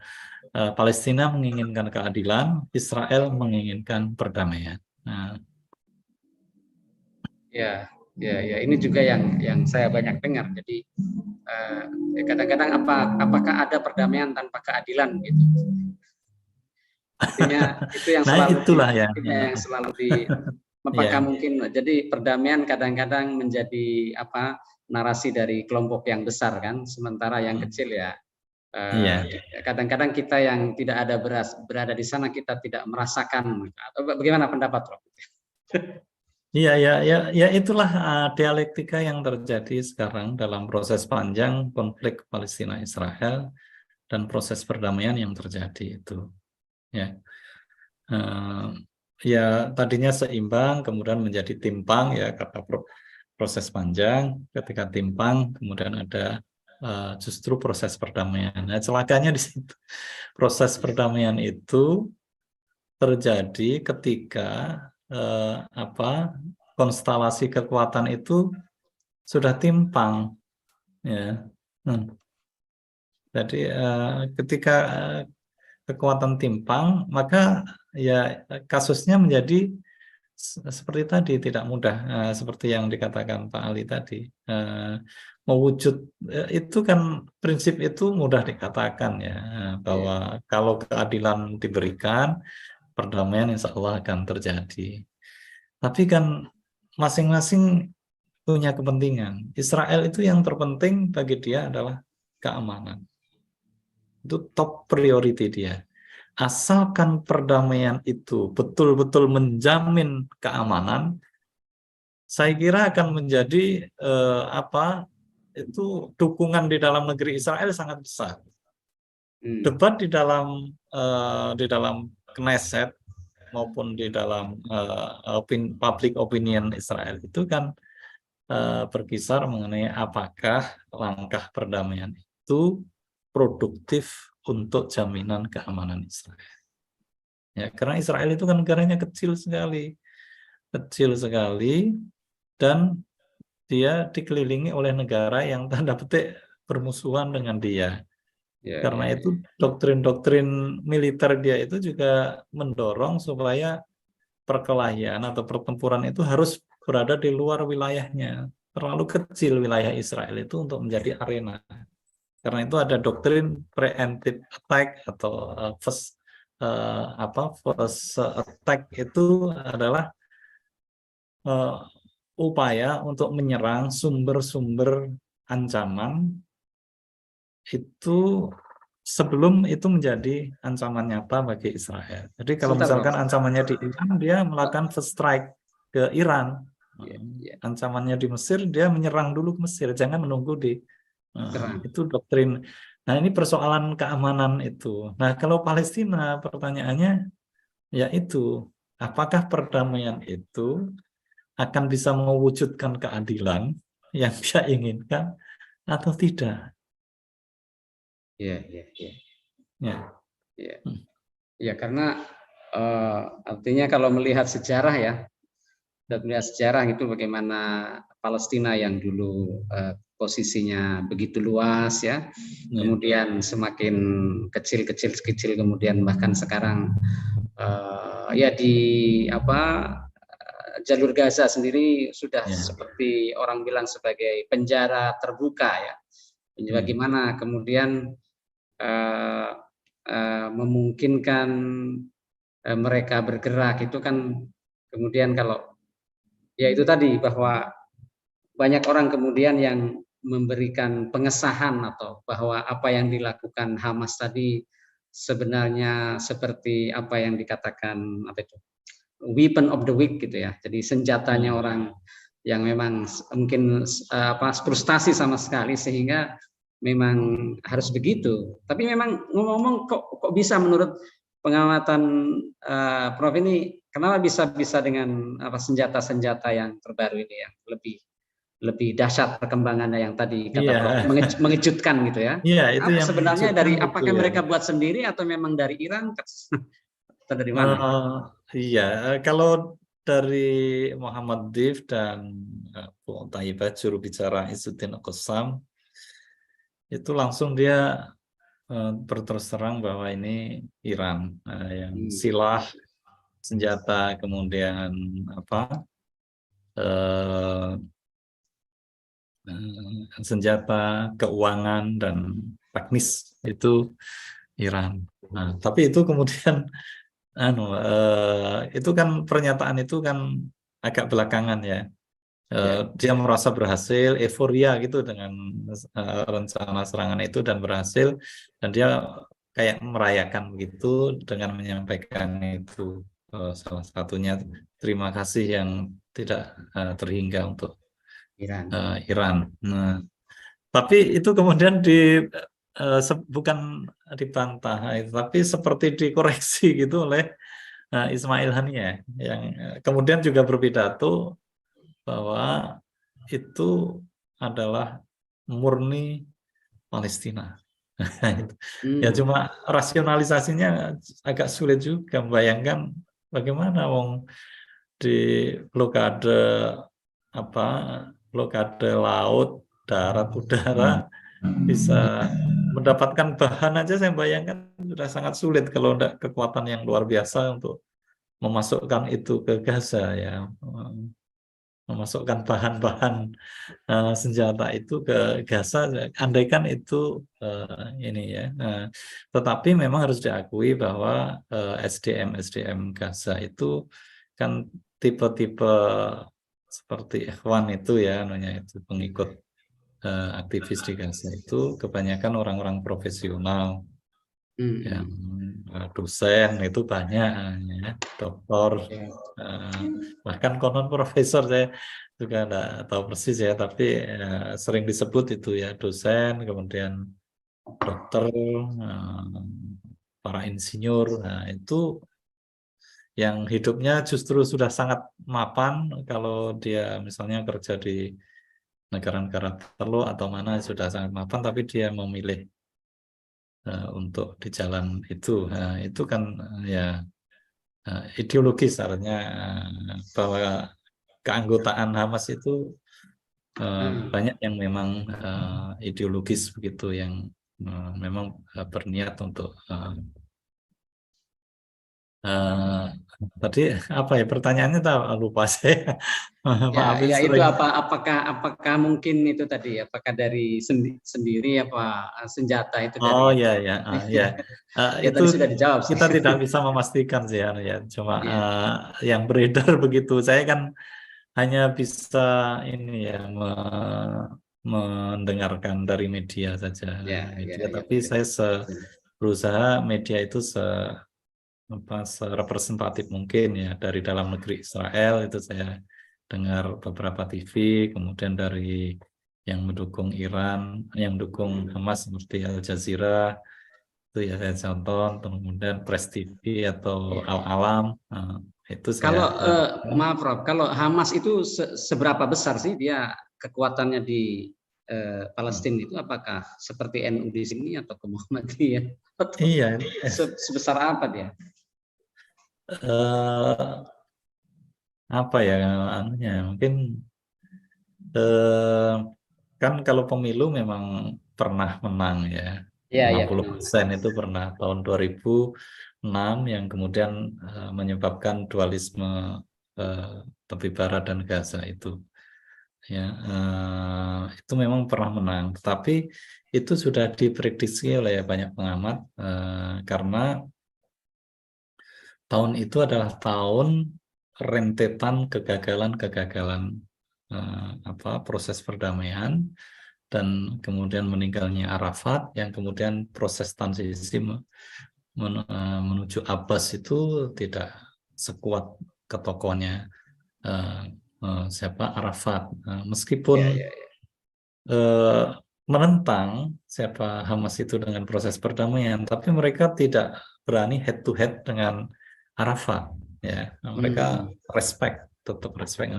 Palestina menginginkan keadilan, Israel menginginkan perdamaian. Nah,
ya, ini juga yang saya banyak dengar. Jadi kadang-kadang apakah ada perdamaian tanpa keadilan gitu. Artinya itu yang
nah
selalu
itulah
yang selalu apakah mungkin jadi perdamaian kadang-kadang menjadi narasi dari kelompok yang besar kan, sementara yang kecil kadang-kadang kita yang tidak ada berada di sana kita tidak merasakan. Atau bagaimana pendapat Rob?
Ya itulah dialektika yang terjadi sekarang dalam proses panjang konflik Palestina-Israel dan proses perdamaian yang terjadi itu. Ya tadinya seimbang, kemudian menjadi timpang ya karena proses panjang. Ketika timpang, kemudian ada justru proses perdamaian. Nah, celakanya di situ. Proses perdamaian itu terjadi ketika konstelasi kekuatan itu sudah timpang, ya. Jadi ketika kekuatan timpang, maka ya kasusnya menjadi seperti tadi, tidak mudah, seperti yang dikatakan Pak Ali tadi. Mewujud itu kan prinsip itu mudah dikatakan ya, bahwa kalau keadilan diberikan, perdamaian insya Allah akan terjadi. Tapi kan masing-masing punya kepentingan. Israel itu yang terpenting bagi dia adalah keamanan. Itu top priority dia. Asalkan perdamaian itu betul-betul menjamin keamanan, saya kira akan menjadi itu dukungan di dalam negeri Israel sangat besar. Debat di dalam Knesset maupun di dalam public opinion Israel itu kan berkisar mengenai apakah langkah perdamaian itu produktif untuk jaminan keamanan Israel. Ya, karena Israel itu kan negaranya kecil sekali, dan dia dikelilingi oleh negara yang tanda petik bermusuhan dengan dia. Karena itu doktrin-doktrin militer dia itu juga mendorong supaya perkelahian atau pertempuran itu harus berada di luar wilayahnya. Terlalu kecil wilayah Israel itu untuk menjadi arena. Karena itu ada doktrin preemptive attack atau first attack itu adalah upaya untuk menyerang sumber-sumber ancaman itu sebelum itu menjadi ancaman nyata bagi Israel. Jadi kalau misalkan ancamannya di Iran, dia melakukan first strike ke Iran. Ancamannya di Mesir, dia menyerang dulu ke Mesir, jangan menunggu di itu doktrin. Nah, ini persoalan keamanan itu. Nah, kalau Palestina, pertanyaannya yaitu apakah perdamaian itu akan bisa mewujudkan keadilan yang dia inginkan atau tidak?
Ya, karena artinya kalau melihat sejarah ya, dan melihat sejarah itu bagaimana Palestina yang dulu posisinya begitu luas ya, kemudian semakin kecil kemudian bahkan sekarang ya di jalur Gaza sendiri sudah seperti orang bilang sebagai penjara terbuka ya. Bagaimana kemudian memungkinkan mereka bergerak itu kan, kemudian kalau ya itu tadi bahwa banyak orang kemudian yang memberikan pengesahan atau bahwa apa yang dilakukan Hamas tadi sebenarnya seperti apa yang dikatakan weapon of the weak gitu ya. Jadi senjatanya orang yang memang mungkin frustasi sama sekali sehingga memang harus begitu. Tapi memang ngomong-ngomong kok bisa menurut pengamatan Prof ini kenapa bisa dengan senjata-senjata yang terbaru ini yang lebih dahsyat perkembangannya yang tadi kata Prof mengejutkan gitu ya?
Iya, itu yang
sebenarnya dari apakah mereka buat sendiri atau memang dari Iran atau dari mana?
Iya, kalau dari Muhammad Deif dan Bu Taibah juru bicara Izzuddin Al-Qassam itu langsung dia berterus terang bahwa ini Iran yang silah, senjata, kemudian senjata, keuangan dan teknis itu Iran. Nah, tapi itu kemudian itu kan pernyataan itu kan agak belakangan ya. Dia merasa berhasil, euforia gitu dengan rencana serangan itu dan berhasil, dan dia kayak merayakan begitu dengan menyampaikan itu salah satunya terima kasih yang tidak terhingga untuk Iran. Nah, tapi itu kemudian bukan dibantah, tapi seperti dikoreksi gitu oleh Ismail Haniyeh yang kemudian juga berpidato bahwa itu adalah murni Palestina. Ya cuma rasionalisasinya agak sulit juga, membayangkan bagaimana wong di blokade laut, darat, udara bisa mendapatkan bahan aja, saya bayangkan sudah sangat sulit kalau tidak kekuatan yang luar biasa untuk memasukkan itu ke Gaza ya, memasukkan bahan-bahan senjata itu ke Gaza, andaikan itu ini ya. Tetapi memang harus diakui bahwa SDM Gaza itu kan tipe-tipe seperti Ikhwan itu ya, namanya itu pengikut aktivis di Gaza itu kebanyakan orang-orang profesional, yang dosen itu banyak ya, doktor, bahkan konon profesor, saya juga enggak tahu persis ya, tapi sering disebut itu ya, dosen, kemudian dokter, para insinyur. Nah, itu yang hidupnya justru sudah sangat mapan kalau dia misalnya kerja di negara-negara tertentu atau mana sudah sangat mapan, tapi dia memilih untuk di jalan itu. Nah, itu kan ya ideologis, artinya bahwa keanggotaan Hamas itu banyak yang memang ideologis begitu, yang memang berniat untuk tadi apa ya pertanyaannya, lupa saya. Maafin
ya itu
sering.
apakah mungkin itu tadi, apakah dari sendiri apa senjata itu
Oh
dari
ya.
ya
Itu
tadi sudah dijawab sih.
kita tidak bisa memastikan sih ya, cuma yang beredar begitu. Saya kan hanya bisa ini ya, mendengarkan dari media saja, tapi
betul.
saya berusaha media itu serepresentatif mungkin ya, dari dalam negeri Israel itu saya dengar beberapa TV, kemudian dari yang mendukung Iran, yang mendukung Hamas seperti Al Jazeera itu ya saya contoh, kemudian Press TV atau Al Alam, itu
Kalau
saya
maaf Rob, kalau Hamas itu seberapa besar sih dia kekuatannya di Palestina itu, apakah seperti NU di sini atau ke Muhammadiyah atau
iya
sebesar apa dia?
Apa ya anunya, mungkin eh, kan kalau pemilu memang pernah menang ya.
Iya, iya,
60% itu pernah tahun 2006 yang kemudian menyebabkan dualisme tepi barat dan Gaza itu. Ya, itu memang pernah menang, tetapi itu sudah diprediksi oleh banyak pengamat karena tahun itu adalah tahun rentetan kegagalan-kegagalan proses perdamaian dan kemudian meninggalnya Arafat yang kemudian proses transisi menuju Abbas itu tidak sekuat ketokohannya siapa Arafat meskipun
iya, iya,
menentang siapa Hamas itu dengan proses perdamaian, tapi mereka tidak berani head to head dengan Arafat ya. Mereka respect, tetap respect.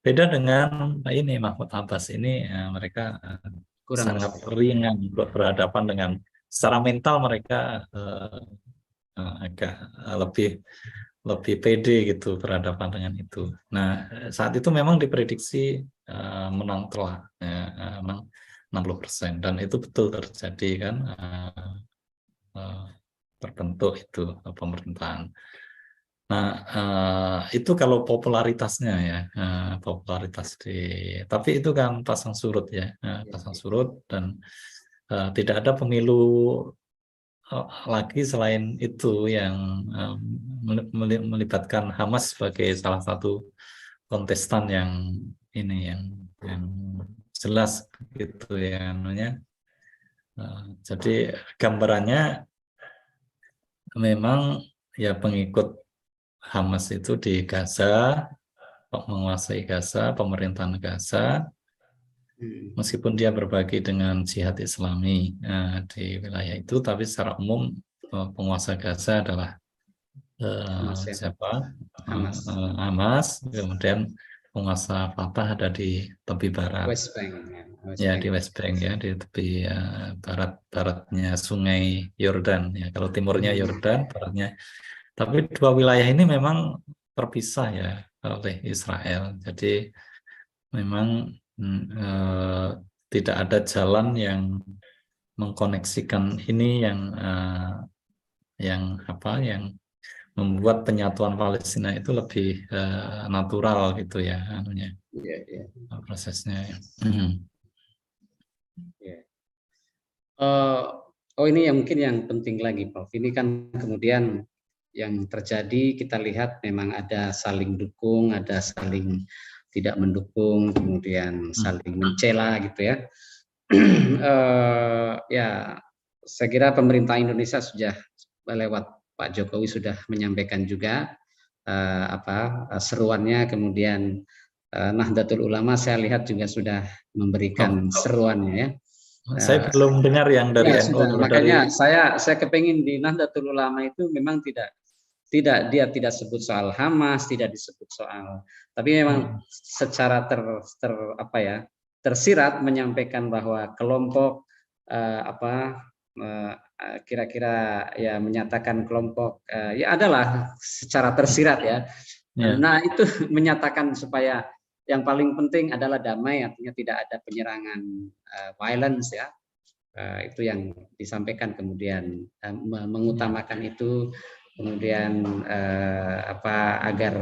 Beda dengan ini Mahmud Abbas ini mereka
kurang
sangat
respect.
ringan berhadapan dengan secara mental mereka agak lebih pede gitu berhadapan dengan itu. Nah, saat itu memang diprediksi menang telak, menang 60% dan itu betul terjadi kan terbentuk itu pemerintahan. Nah, itu kalau popularitasnya ya, popularitas tapi itu kan pasang surut ya, pasang surut dan tidak ada pemilu lagi selain itu yang melibatkan Hamas sebagai salah satu kontestan yang ini yang jelas gitu ya namanya. Jadi gambarannya memang ya pengikut Hamas itu di Gaza, menguasai Gaza, pemerintahan Gaza, meskipun dia berbagi dengan jihad Islami di wilayah itu, tapi secara umum penguasa Gaza adalah
Hamas ya,
siapa?
Hamas,
Hamas, kemudian penguasa Fatah ada di tepi barat,
West Bank, ya, West
ya
Bank.
di West Bank ya, di tepi baratnya Sungai Yordan ya. Kalau timurnya Yordan, baratnya. Tapi dua wilayah ini memang terpisah ya oleh Israel. Jadi memang tidak ada jalan yang mengkoneksikan ini yang membuat penyatuan Palestina itu lebih natural gitu ya anunya
Iya, iya.
prosesnya.
Iya. Oh ini yang mungkin yang penting lagi, Prof. Ini kan kemudian yang terjadi kita lihat memang ada saling dukung, ada saling tidak mendukung, kemudian saling mencela gitu ya. Ya, saya kira pemerintah Indonesia sudah lewat Pak Jokowi sudah menyampaikan juga seruannya, kemudian Nahdlatul Ulama saya lihat juga sudah memberikan seruannya ya.
Saya belum dengar yang dari
Ya
NU.
sudah, makanya saya kepingin di Nahdlatul Ulama itu memang dia tidak sebut soal Hamas, tidak disebut soal, tapi memang secara tersirat menyampaikan bahwa kelompok kira-kira ya menyatakan kelompok ya adalah secara tersirat ya. Nah itu menyatakan supaya yang paling penting adalah damai, artinya tidak ada penyerangan violence ya. Itu yang disampaikan, kemudian mengutamakan itu, kemudian agar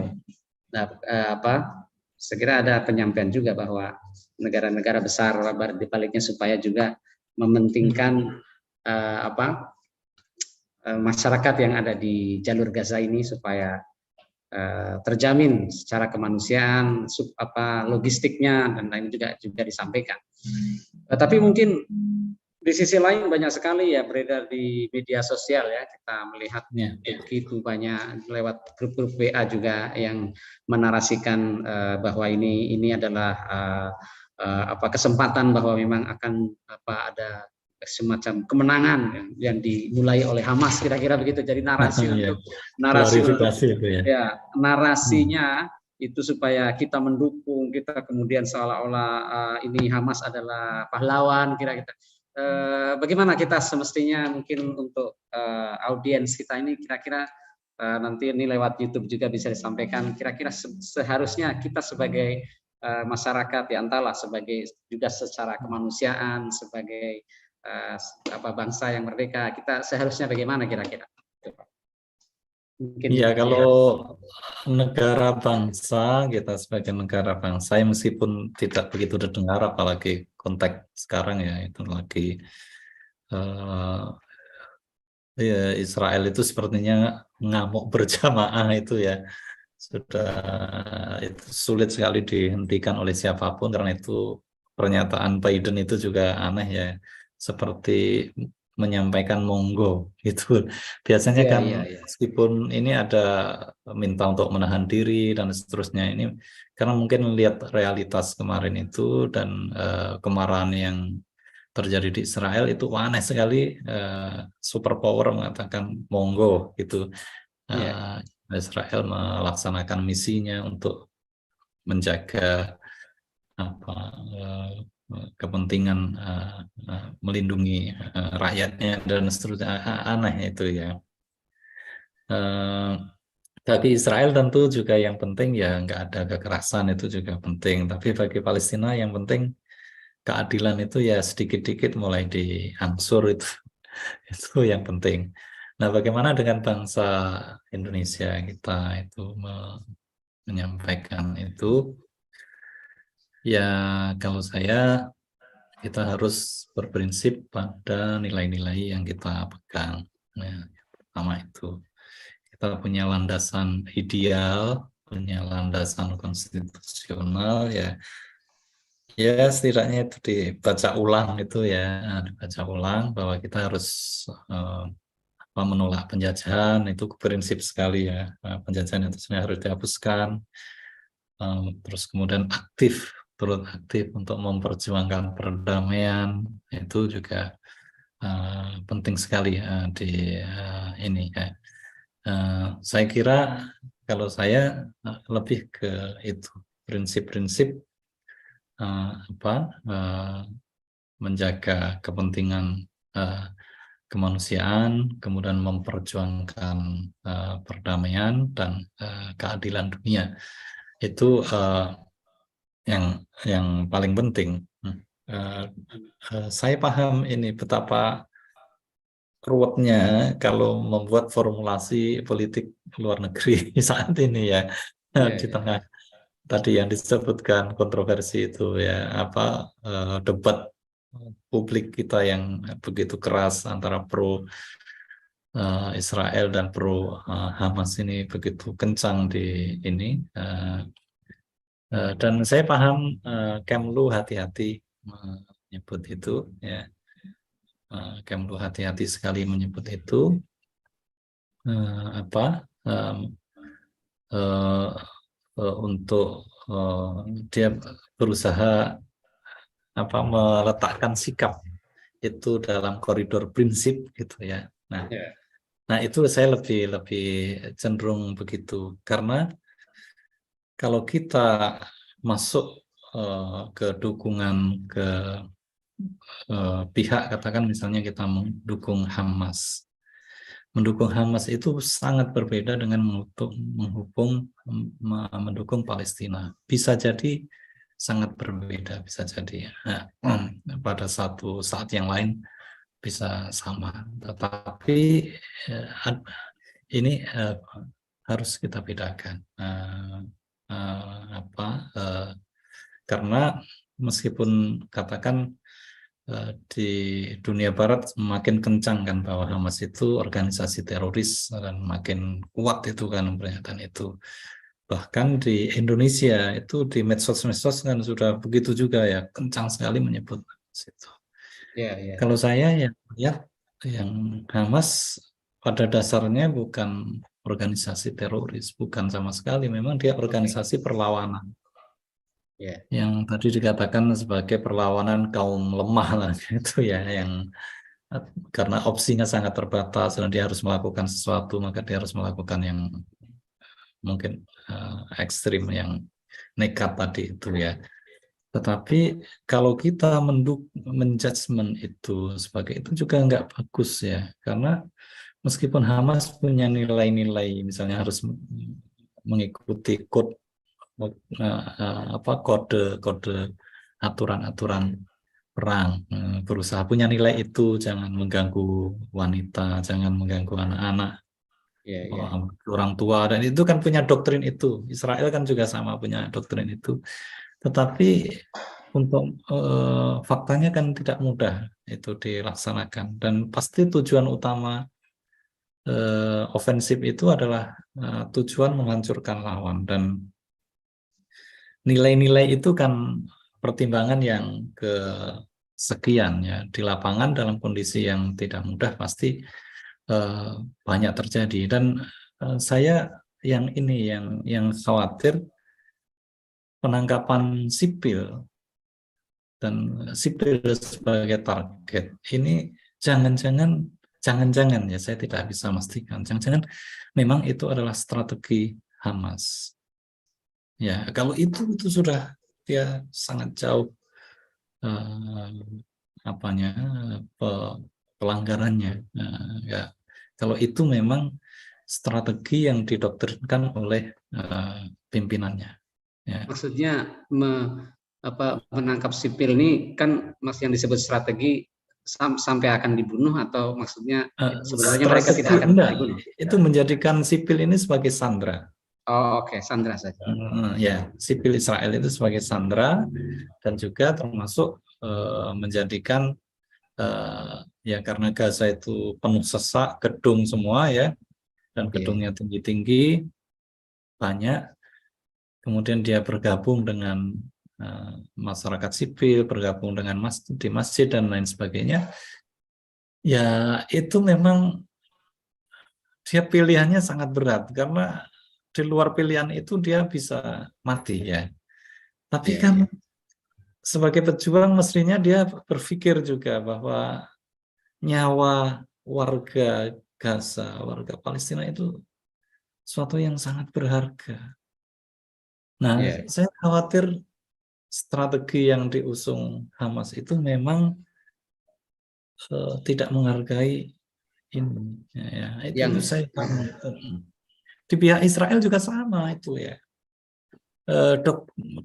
segera ada penyampaian juga bahwa negara-negara besar di baliknya supaya juga mementingkan masyarakat yang ada di jalur Gaza ini supaya terjamin secara kemanusiaan, logistiknya dan lain juga disampaikan. Tapi mungkin di sisi lain banyak sekali ya beredar di media sosial ya, kita melihat begitu banyak lewat grup-grup WA juga yang menarasikan bahwa ini adalah kesempatan bahwa memang akan ada semacam kemenangan yang dimulai oleh Hamas, kira-kira begitu. Jadi narasi untuk narasinya itu supaya kita mendukung, kita kemudian seolah-olah ini Hamas adalah pahlawan, kira-kira. Bagaimana kita semestinya mungkin untuk audiens kita ini kira-kira nanti ini lewat YouTube juga bisa disampaikan, kira-kira seharusnya kita sebagai masyarakat ya, entahlah sebagai juga secara kemanusiaan, sebagai bangsa yang merdeka, kita seharusnya bagaimana kira-kira? Mungkin
Iya,
Pak
kalau
Ira.
negara bangsa, kita sebagai negara bangsa, ya meskipun tidak begitu terdengar, apalagi konteks sekarang ya, itu lagi eh, ya, Israel itu sepertinya ngamuk berjamaah itu ya, sudah itu sulit sekali dihentikan oleh siapapun, karena itu pernyataan Biden itu juga aneh ya, seperti menyampaikan monggo gitu. Biasanya
Iya,
kan
iya, iya.
meskipun ini ada minta untuk menahan diri dan seterusnya, ini karena mungkin lihat realitas kemarin itu dan kemarahan yang terjadi di Israel itu aneh sekali, superpower mengatakan monggo gitu.
Iya.
Eh, Israel melaksanakan misinya untuk menjaga apa kepentingan melindungi rakyatnya dan seterusnya. Aneh itu ya. Eh, Bagi Israel tentu juga yang penting ya nggak ada kekerasan, itu juga penting. Tapi bagi Palestina yang penting keadilan itu ya sedikit-dikit mulai diangsur itu. Itu yang penting. Nah, bagaimana dengan bangsa Indonesia kita itu menyampaikan itu? Ya, kalau saya, kita harus berprinsip pada nilai-nilai yang kita pegang. Nah, yang pertama itu kita punya landasan ideal, punya landasan konstitusional ya. Ya, setidaknya itu dibaca ulang itu ya, dibaca ulang bahwa kita harus eh, menolak penjajahan, itu prinsip sekali ya. Penjajahan itu sebenarnya harus dihapuskan. Terus kemudian turut aktif untuk memperjuangkan perdamaian, itu juga penting sekali di ini ya. Saya kira kalau saya lebih ke itu prinsip-prinsip apa menjaga kepentingan uh, kemanusiaan, kemudian memperjuangkan perdamaian dan keadilan dunia. Itu yang paling penting. Uh, saya paham ini betapa ruwetnya kalau membuat formulasi politik luar negeri saat ini ya,
Iya,
di
iya.
tengah tadi yang disebutkan kontroversi itu ya, apa debat publik kita yang begitu keras antara pro Israel dan pro Hamas ini begitu kencang di ini. Dan saya paham Kemlu hati-hati menyebut itu ya. Kemlu hati-hati sekali menyebut itu apa uh, untuk dia berusaha apa meletakkan sikap itu dalam koridor prinsip gitu ya. Nah,
Iya.
itu saya lebih lebih cenderung begitu, karena kalau kita masuk ke dukungan ke pihak, katakan misalnya kita mendukung Hamas. Mendukung Hamas itu sangat berbeda dengan mendukung Palestina. Bisa jadi sangat berbeda, bisa jadi pada satu saat yang lain bisa sama. Tetapi ini harus kita bedakan. Karena meskipun katakan di dunia barat makin kencang kan bahwa Hamas itu organisasi teroris, dan makin kuat itu kan pernyataan itu. Bahkan di Indonesia itu di medsos-medsos kan sudah begitu juga ya, kencang sekali menyebut Hamas itu.
Iya, iya.
Kalau saya yang Hamas pada dasarnya bukan organisasi teroris, bukan sama sekali. Memang dia
Oke.
organisasi perlawanan,
Iya.
yang tadi dikatakan sebagai perlawanan kaum lemah lah itu ya, yang karena opsinya sangat terbatas dan dia harus melakukan sesuatu, maka dia harus melakukan yang mungkin ekstrim, yang nekat tadi itu ya. Tetapi kalau kita menjudgment itu sebagai itu juga nggak bagus ya, karena meskipun Hamas punya nilai-nilai, misalnya harus mengikuti KUT kode-kode aturan-aturan perang, berusaha punya nilai itu, jangan mengganggu wanita, jangan mengganggu anak-anak, orang tua, dan itu kan punya doktrin itu. Israel kan juga sama punya doktrin itu. Tetapi untuk faktanya kan tidak mudah itu dilaksanakan, dan pasti tujuan utama ofensif itu adalah tujuan menghancurkan lawan, dan nilai-nilai itu kan pertimbangan yang kesekian ya. Di lapangan dalam kondisi yang tidak mudah pasti banyak terjadi, dan saya yang khawatir penangkapan sipil dan sipil sebagai target ini, jangan-jangan ya, saya tidak bisa memastikan, jangan-jangan memang itu adalah strategi Hamas. Ya, kalau itu sudah dia sangat jauh pelanggarannya. Ya, kalau itu memang strategi yang didoktrinkan oleh pimpinannya. Ya.
Maksudnya menangkap sipil ini kan mas yang disebut strategi sampai akan dibunuh, atau maksudnya sebenarnya mereka tidak akan dibunuh?
Itu menjadikan sipil ini sebagai sandra.
Oh, oke, sandra saja.
Ya, sipil Israel itu sebagai sandra, dan juga termasuk menjadikan ya, karena Gaza itu penuh sesak, gedung semua ya, dan gedungnya tinggi-tinggi banyak. Kemudian dia bergabung dengan masyarakat sipil, bergabung dengan di masjid dan lain sebagainya. Ya, itu memang dia pilihannya sangat berat, karena di luar pilihan itu dia bisa mati ya. Tapi kan sebagai pejuang mestinya dia berpikir juga bahwa nyawa warga Gaza, warga Palestina itu suatu yang sangat berharga. Nah, saya khawatir strategi yang diusung Hamas itu memang tidak menghargai ini. Ya, itu saya di pihak Israel juga sama itu ya.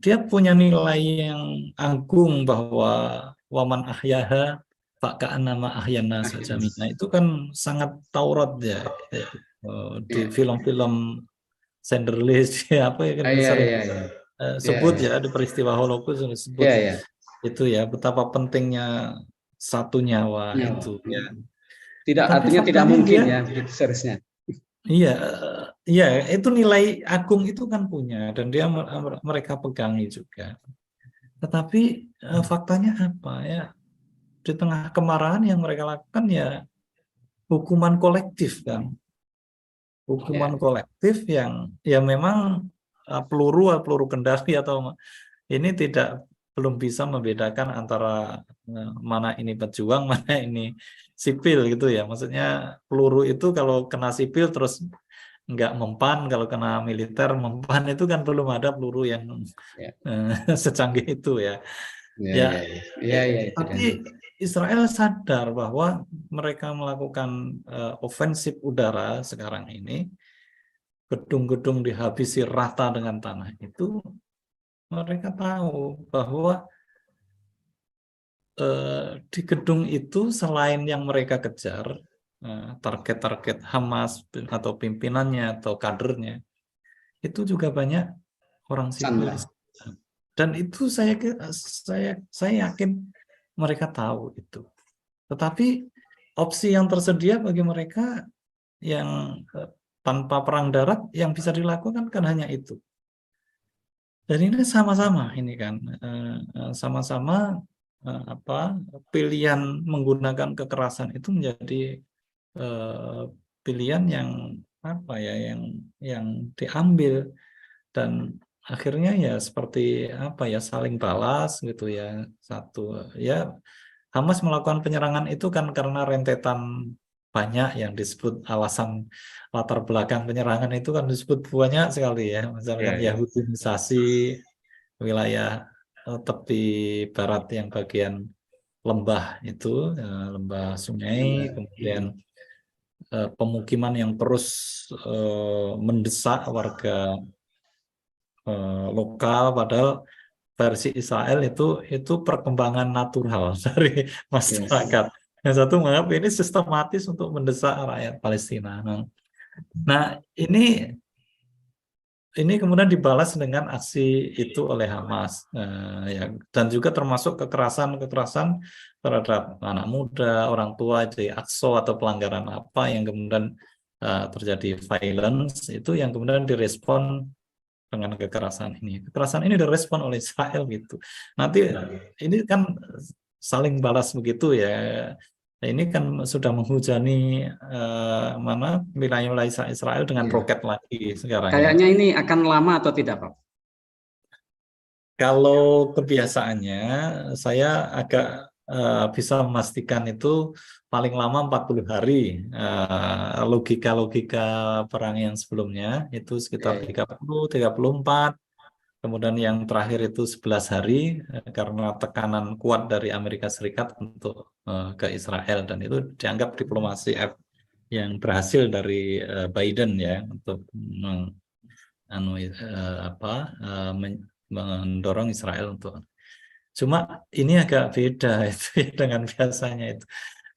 Dia punya nilai yang agung bahwa waman ahyaha nama ahyana saja. Nah, itu kan sangat Taurat ya. Di film-film Senderlist ya, apa ya kan sering sebut ya, di peristiwa Holocaust disebut itu ya, betapa pentingnya satu nyawa itu ya.
Tidak,
tapi
artinya tidak mungkin ya begitu seharusnya.
Iya, itu nilai agung itu kan punya, dan dia mereka pegangi juga. Tetapi faktanya apa ya? Di tengah kemarahan yang mereka lakukan ya hukuman kolektif kan, hukuman kolektif yang ya memang peluru kendali atau ini belum bisa membedakan antara mana ini pejuang, mana ini sipil gitu ya. Maksudnya peluru itu kalau kena sipil terus nggak mempan, kalau kena militer mempan, itu kan belum ada peluru yang secanggih itu ya. Tapi Israel sadar bahwa mereka melakukan ofensif udara sekarang ini, gedung-gedung dihabisi rata dengan tanah itu, mereka tahu bahwa di gedung itu selain yang mereka kejar, target-target Hamas atau pimpinannya atau kadernya, itu juga banyak orang sipil. Dan itu saya yakin mereka tahu itu. Tetapi opsi yang tersedia bagi mereka yang tanpa perang darat yang bisa dilakukan kan hanya itu. Dan ini sama-sama ini kan sama-sama pilihan menggunakan kekerasan itu menjadi pilihan yang yang diambil, dan akhirnya ya seperti saling balas gitu ya. Hamas melakukan penyerangan itu kan karena rentetan banyak yang disebut alasan latar belakang penyerangan itu kan disebut banyak sekali ya, misalkan Yahudiisasi wilayah tepi barat yang bagian lembah itu, lembah sungai, kemudian pemukiman yang terus mendesak warga lokal, padahal versi Israel itu perkembangan natural dari
Yes.
masyarakat. Yang satu menganggap ini sistematis untuk mendesak rakyat Palestina. Nah, ini kemudian dibalas dengan aksi itu oleh Hamas, ya, dan juga termasuk kekerasan terhadap anak muda, orang tua di Aqsa atau pelanggaran apa yang kemudian terjadi violence itu yang kemudian direspon dengan kekerasan ini. Kekerasan ini direspon oleh Israel gitu. Nanti ini kan saling balas begitu ya. Ini kan sudah menghujani mana wilayah-wilayah Israel dengan
Ya.
roket lagi sekarang ini.
Kayaknya ini akan lama atau tidak, Pak?
Kalau kebiasaannya, saya agak bisa memastikan itu paling lama 40 hari. Logika-logika perang yang sebelumnya itu sekitar
Ya,
30, 34. Kemudian yang terakhir itu 11 hari karena tekanan kuat dari Amerika Serikat untuk ke Israel. Dan itu dianggap diplomasi yang berhasil dari Biden ya untuk mendorong Israel untuk. Cuma ini agak beda itu ya, dengan biasanya itu.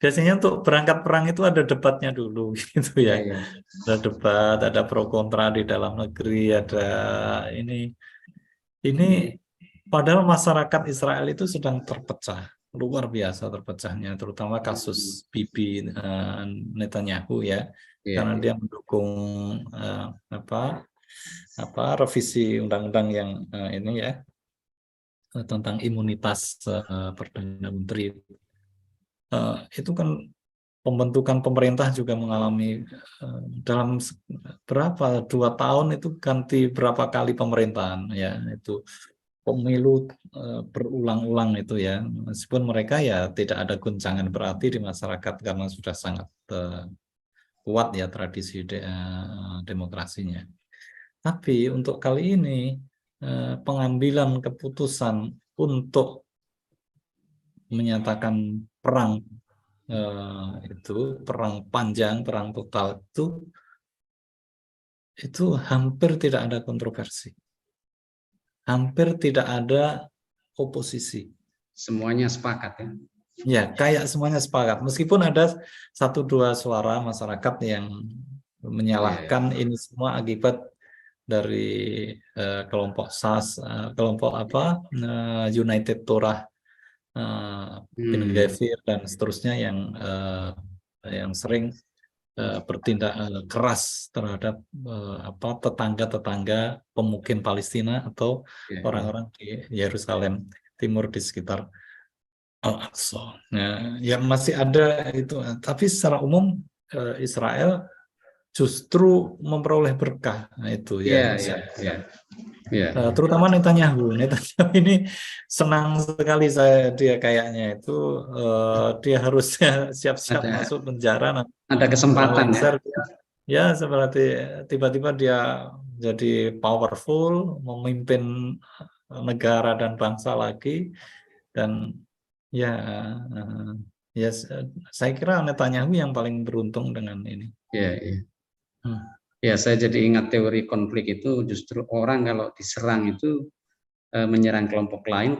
Biasanya untuk berangkat perang itu ada debatnya dulu gitu
ya,
ya.
ya.
Ada debat, ada pro kontra di dalam negeri, ada ini. Ini padahal masyarakat Israel itu sedang terpecah, luar biasa terpecahnya, terutama kasus Bibi Netanyahu ya,
Ya,
karena
ya.
dia mendukung revisi undang-undang yang ini ya tentang imunitas perdana menteri. Itu kan pembentukan pemerintah juga mengalami dalam berapa 2 tahun itu ganti berapa kali pemerintahan ya, itu pemilu berulang-ulang itu ya, meskipun mereka ya tidak ada guncangan berarti di masyarakat karena sudah sangat kuat ya tradisi demokrasinya. Tapi untuk kali ini pengambilan keputusan untuk menyatakan perang itu perang panjang, perang total itu hampir tidak ada kontroversi, hampir tidak ada oposisi.
Semuanya sepakat ya.
Ya, kayak semuanya sepakat. Meskipun ada 1-2 suara masyarakat yang menyalahkan ini semua akibat dari kelompok SAS, kelompok United Torah, Ben Gvir dan seterusnya yang sering bertindak keras terhadap tetangga-tetangga pemukim Palestina atau orang-orang di Yerusalem Timur di sekitar Al-Aqsa. Nah, ya masih ada itu, tapi secara umum Israel justru memperoleh berkah. Nah, itu ya. Terutama Netanyahu. Netanyahu ini senang sekali dia kayaknya itu dia harusnya siap-siap masuk penjara.
Ada kesempatan
ya seperti tiba-tiba dia jadi powerful, memimpin negara dan bangsa lagi, dan ya saya kira Netanyahu yang paling beruntung dengan ini.
Ya, saya jadi ingat teori konflik itu justru orang kalau diserang itu menyerang kelompok lain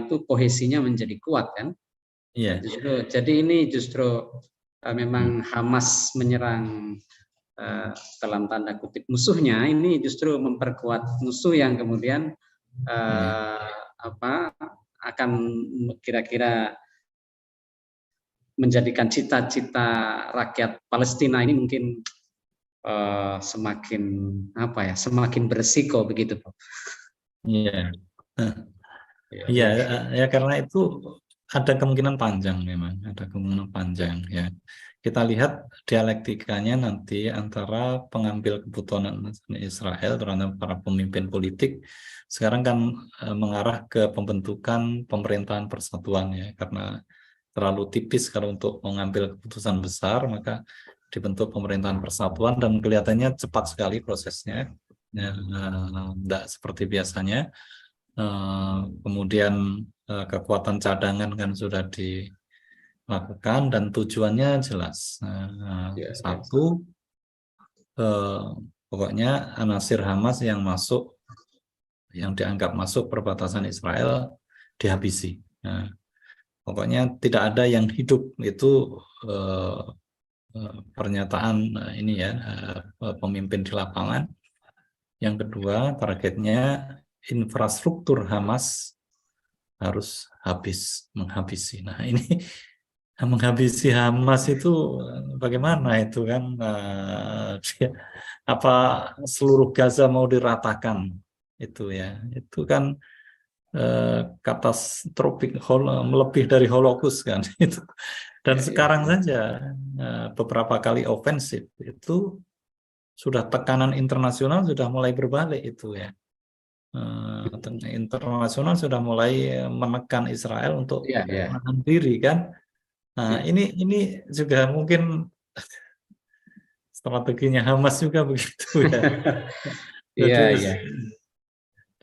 itu kohesinya menjadi kuat kan?
Iya.
Jadi ini justru memang Hamas menyerang dalam tanda kutip musuhnya, ini justru memperkuat musuh yang kemudian akan kira-kira menjadikan cita-cita rakyat Palestina ini mungkin semakin beresiko begitu, Pak.
Iya. Iya, ya karena itu ada kemungkinan panjang, memang ada kemungkinan panjang ya. Kita lihat dialektikanya nanti antara pengambil keputusan Israel terhadap para pemimpin politik sekarang kan mengarah ke pembentukan pemerintahan persatuan ya, karena terlalu tipis kalau untuk mengambil keputusan besar, maka dibentuk pemerintahan persatuan dan kelihatannya cepat sekali prosesnya, tidak seperti biasanya. Kemudian kekuatan cadangan kan sudah dilakukan dan tujuannya jelas. Satu, pokoknya anasir Hamas yang masuk yang dianggap masuk perbatasan Israel dihabisi. Nah, pokoknya tidak ada yang hidup, itu pernyataan ini ya, pemimpin di lapangan. Yang kedua, targetnya infrastruktur Hamas harus menghabisi. Nah, ini menghabisi Hamas itu bagaimana itu kan, apa seluruh Gaza mau diratakan itu ya, itu kan katastrofik, lebih dari Holocaust kan itu. Dan sekarang saja beberapa kali ofensif itu sudah tekanan internasional sudah mulai berbalik itu ya. Internasional sudah mulai menekan Israel untuk menahan diri kan. Nah, ini juga mungkin strateginya Hamas juga begitu ya. Jadi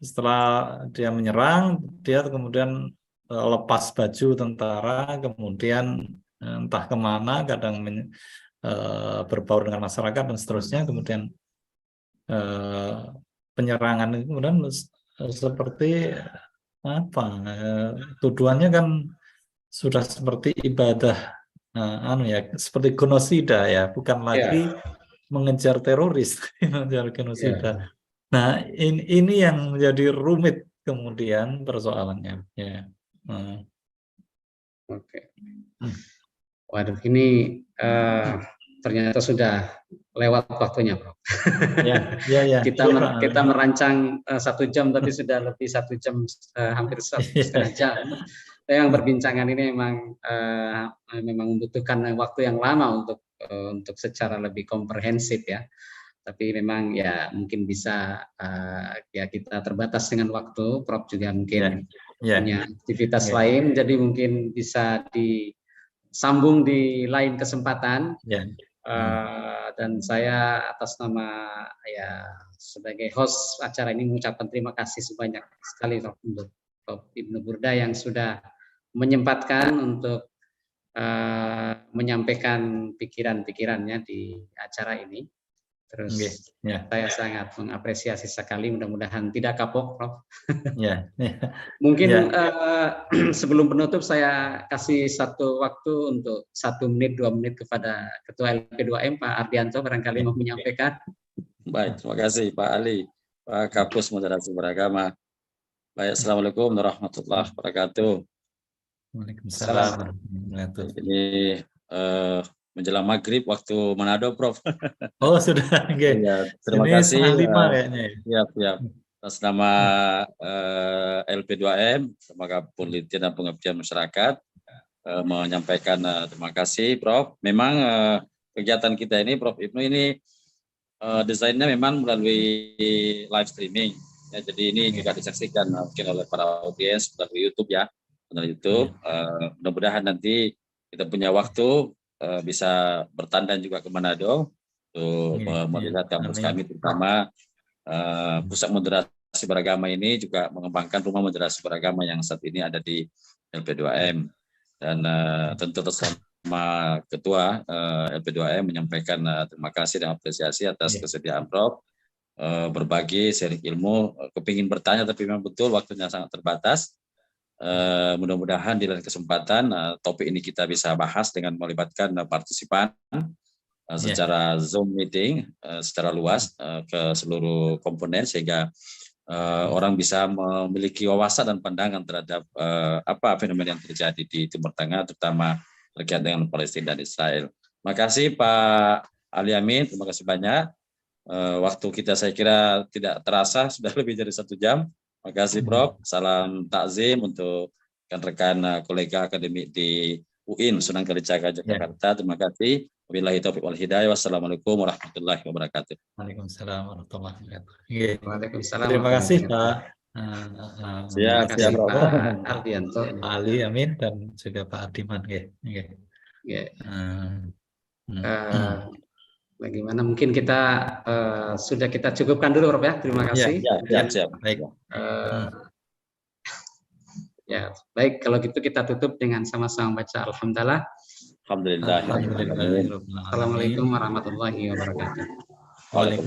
setelah dia menyerang, dia kemudian lepas baju tentara, kemudian entah kemana, kadang berbaur dengan masyarakat dan seterusnya, kemudian penyerangan itu kemudian seperti apa? Tuduhannya kan sudah seperti ibadah, seperti genosida ya, bukan lagi mengejar teroris, mengejar genosida. Nah, ini yang menjadi rumit kemudian persoalannya. Ya.
Oke. Waduh, ini ternyata sudah lewat waktunya, Prof. Kita merancang 1 jam, tapi sudah lebih 1 jam, hampir 1,5 jam. Yang perbincangan ini memang membutuhkan waktu yang lama untuk secara lebih komprehensif ya. Tapi memang ya mungkin bisa ya kita terbatas dengan waktu. Prof juga mungkin punya aktivitas lain, jadi mungkin bisa disambung di lain kesempatan. Dan saya atas nama ya sebagai host acara ini mengucapkan terima kasih sebanyak sekali untuk Prof Ibnu Burdah yang sudah menyempatkan untuk menyampaikan pikiran-pikirannya di acara ini. Terus saya sangat mengapresiasi sekali, mudah-mudahan tidak kapok, Prof. Mungkin sebelum penutup saya kasih satu waktu untuk 1 menit 2 menit kepada Ketua LP2M Pak Ardianto, barangkali mau menyampaikan.
Baik, terima kasih Pak Ali, Pak Kapus Moderasi Beragama. Baik, Assalamualaikum warahmatullahi wabarakatuh.
Waalaikumsalam.
Ini menjelang maghrib waktu Manado, Prof.
Oh sudah,
ya, terima kasih.
4:30 kayaknya.
Siap. Atas nama LP2M, Lembaga Penelitian dan Pengabdian Masyarakat, menyampaikan terima kasih, Prof. Memang kegiatan kita ini, Prof Ibnu, ini desainnya memang melalui live streaming. Ya, jadi ini juga disaksikan mungkin oleh para audiens melalui YouTube ya, melalui YouTube. Mudah-mudahan nanti kita punya waktu bisa bertandang juga ke Manado untuk melihat kampus kami, terutama pusat moderasi beragama ini juga mengembangkan rumah moderasi beragama yang saat ini ada di LP2M. Dan tentu bersama Ketua LP2M menyampaikan terima kasih dan apresiasi atas kesediaan Prof berbagi sharing ilmu. Kepingin bertanya tapi memang betul waktunya sangat terbatas. Mudah-mudahan di lain kesempatan topik ini kita bisa bahas dengan melibatkan partisipan secara Zoom meeting secara luas ke seluruh komponen, sehingga orang bisa memiliki wawasan dan pandangan terhadap apa fenomena yang terjadi di Timur Tengah, terutama terkait dengan Palestina dan Israel. Terima kasih Pak Ali Amin, terima kasih banyak. Waktu kita saya kira tidak terasa, sudah lebih dari 1 jam. Terima kasih Prof. Salam takzim untuk rekan-rekan kolega akademik di UIN Sunan Kalijaga Jakarta. Terima kasih. Wabillahi taufiq wal hidayah. Wassalamualaikum warahmatullahi wabarakatuh.
Waalaikumsalam warahmatullahi wabarakatuh.
Waalaikumsalam.
Terima kasih Pak.
Siap,
Pak Ardianto,
Pak Ali Amin dan juga Pak Ardiman.
Bagaimana mungkin kita sudah kita cukupkan dulu, Prof ya. Terima kasih.
Siap.
Baik. Ya, baik, kalau gitu kita tutup dengan sama-sama baca alhamdulillah.
Alhamdulillah.
Assalamualaikum warahmatullahi wabarakatuh.
Waalaikumsalam.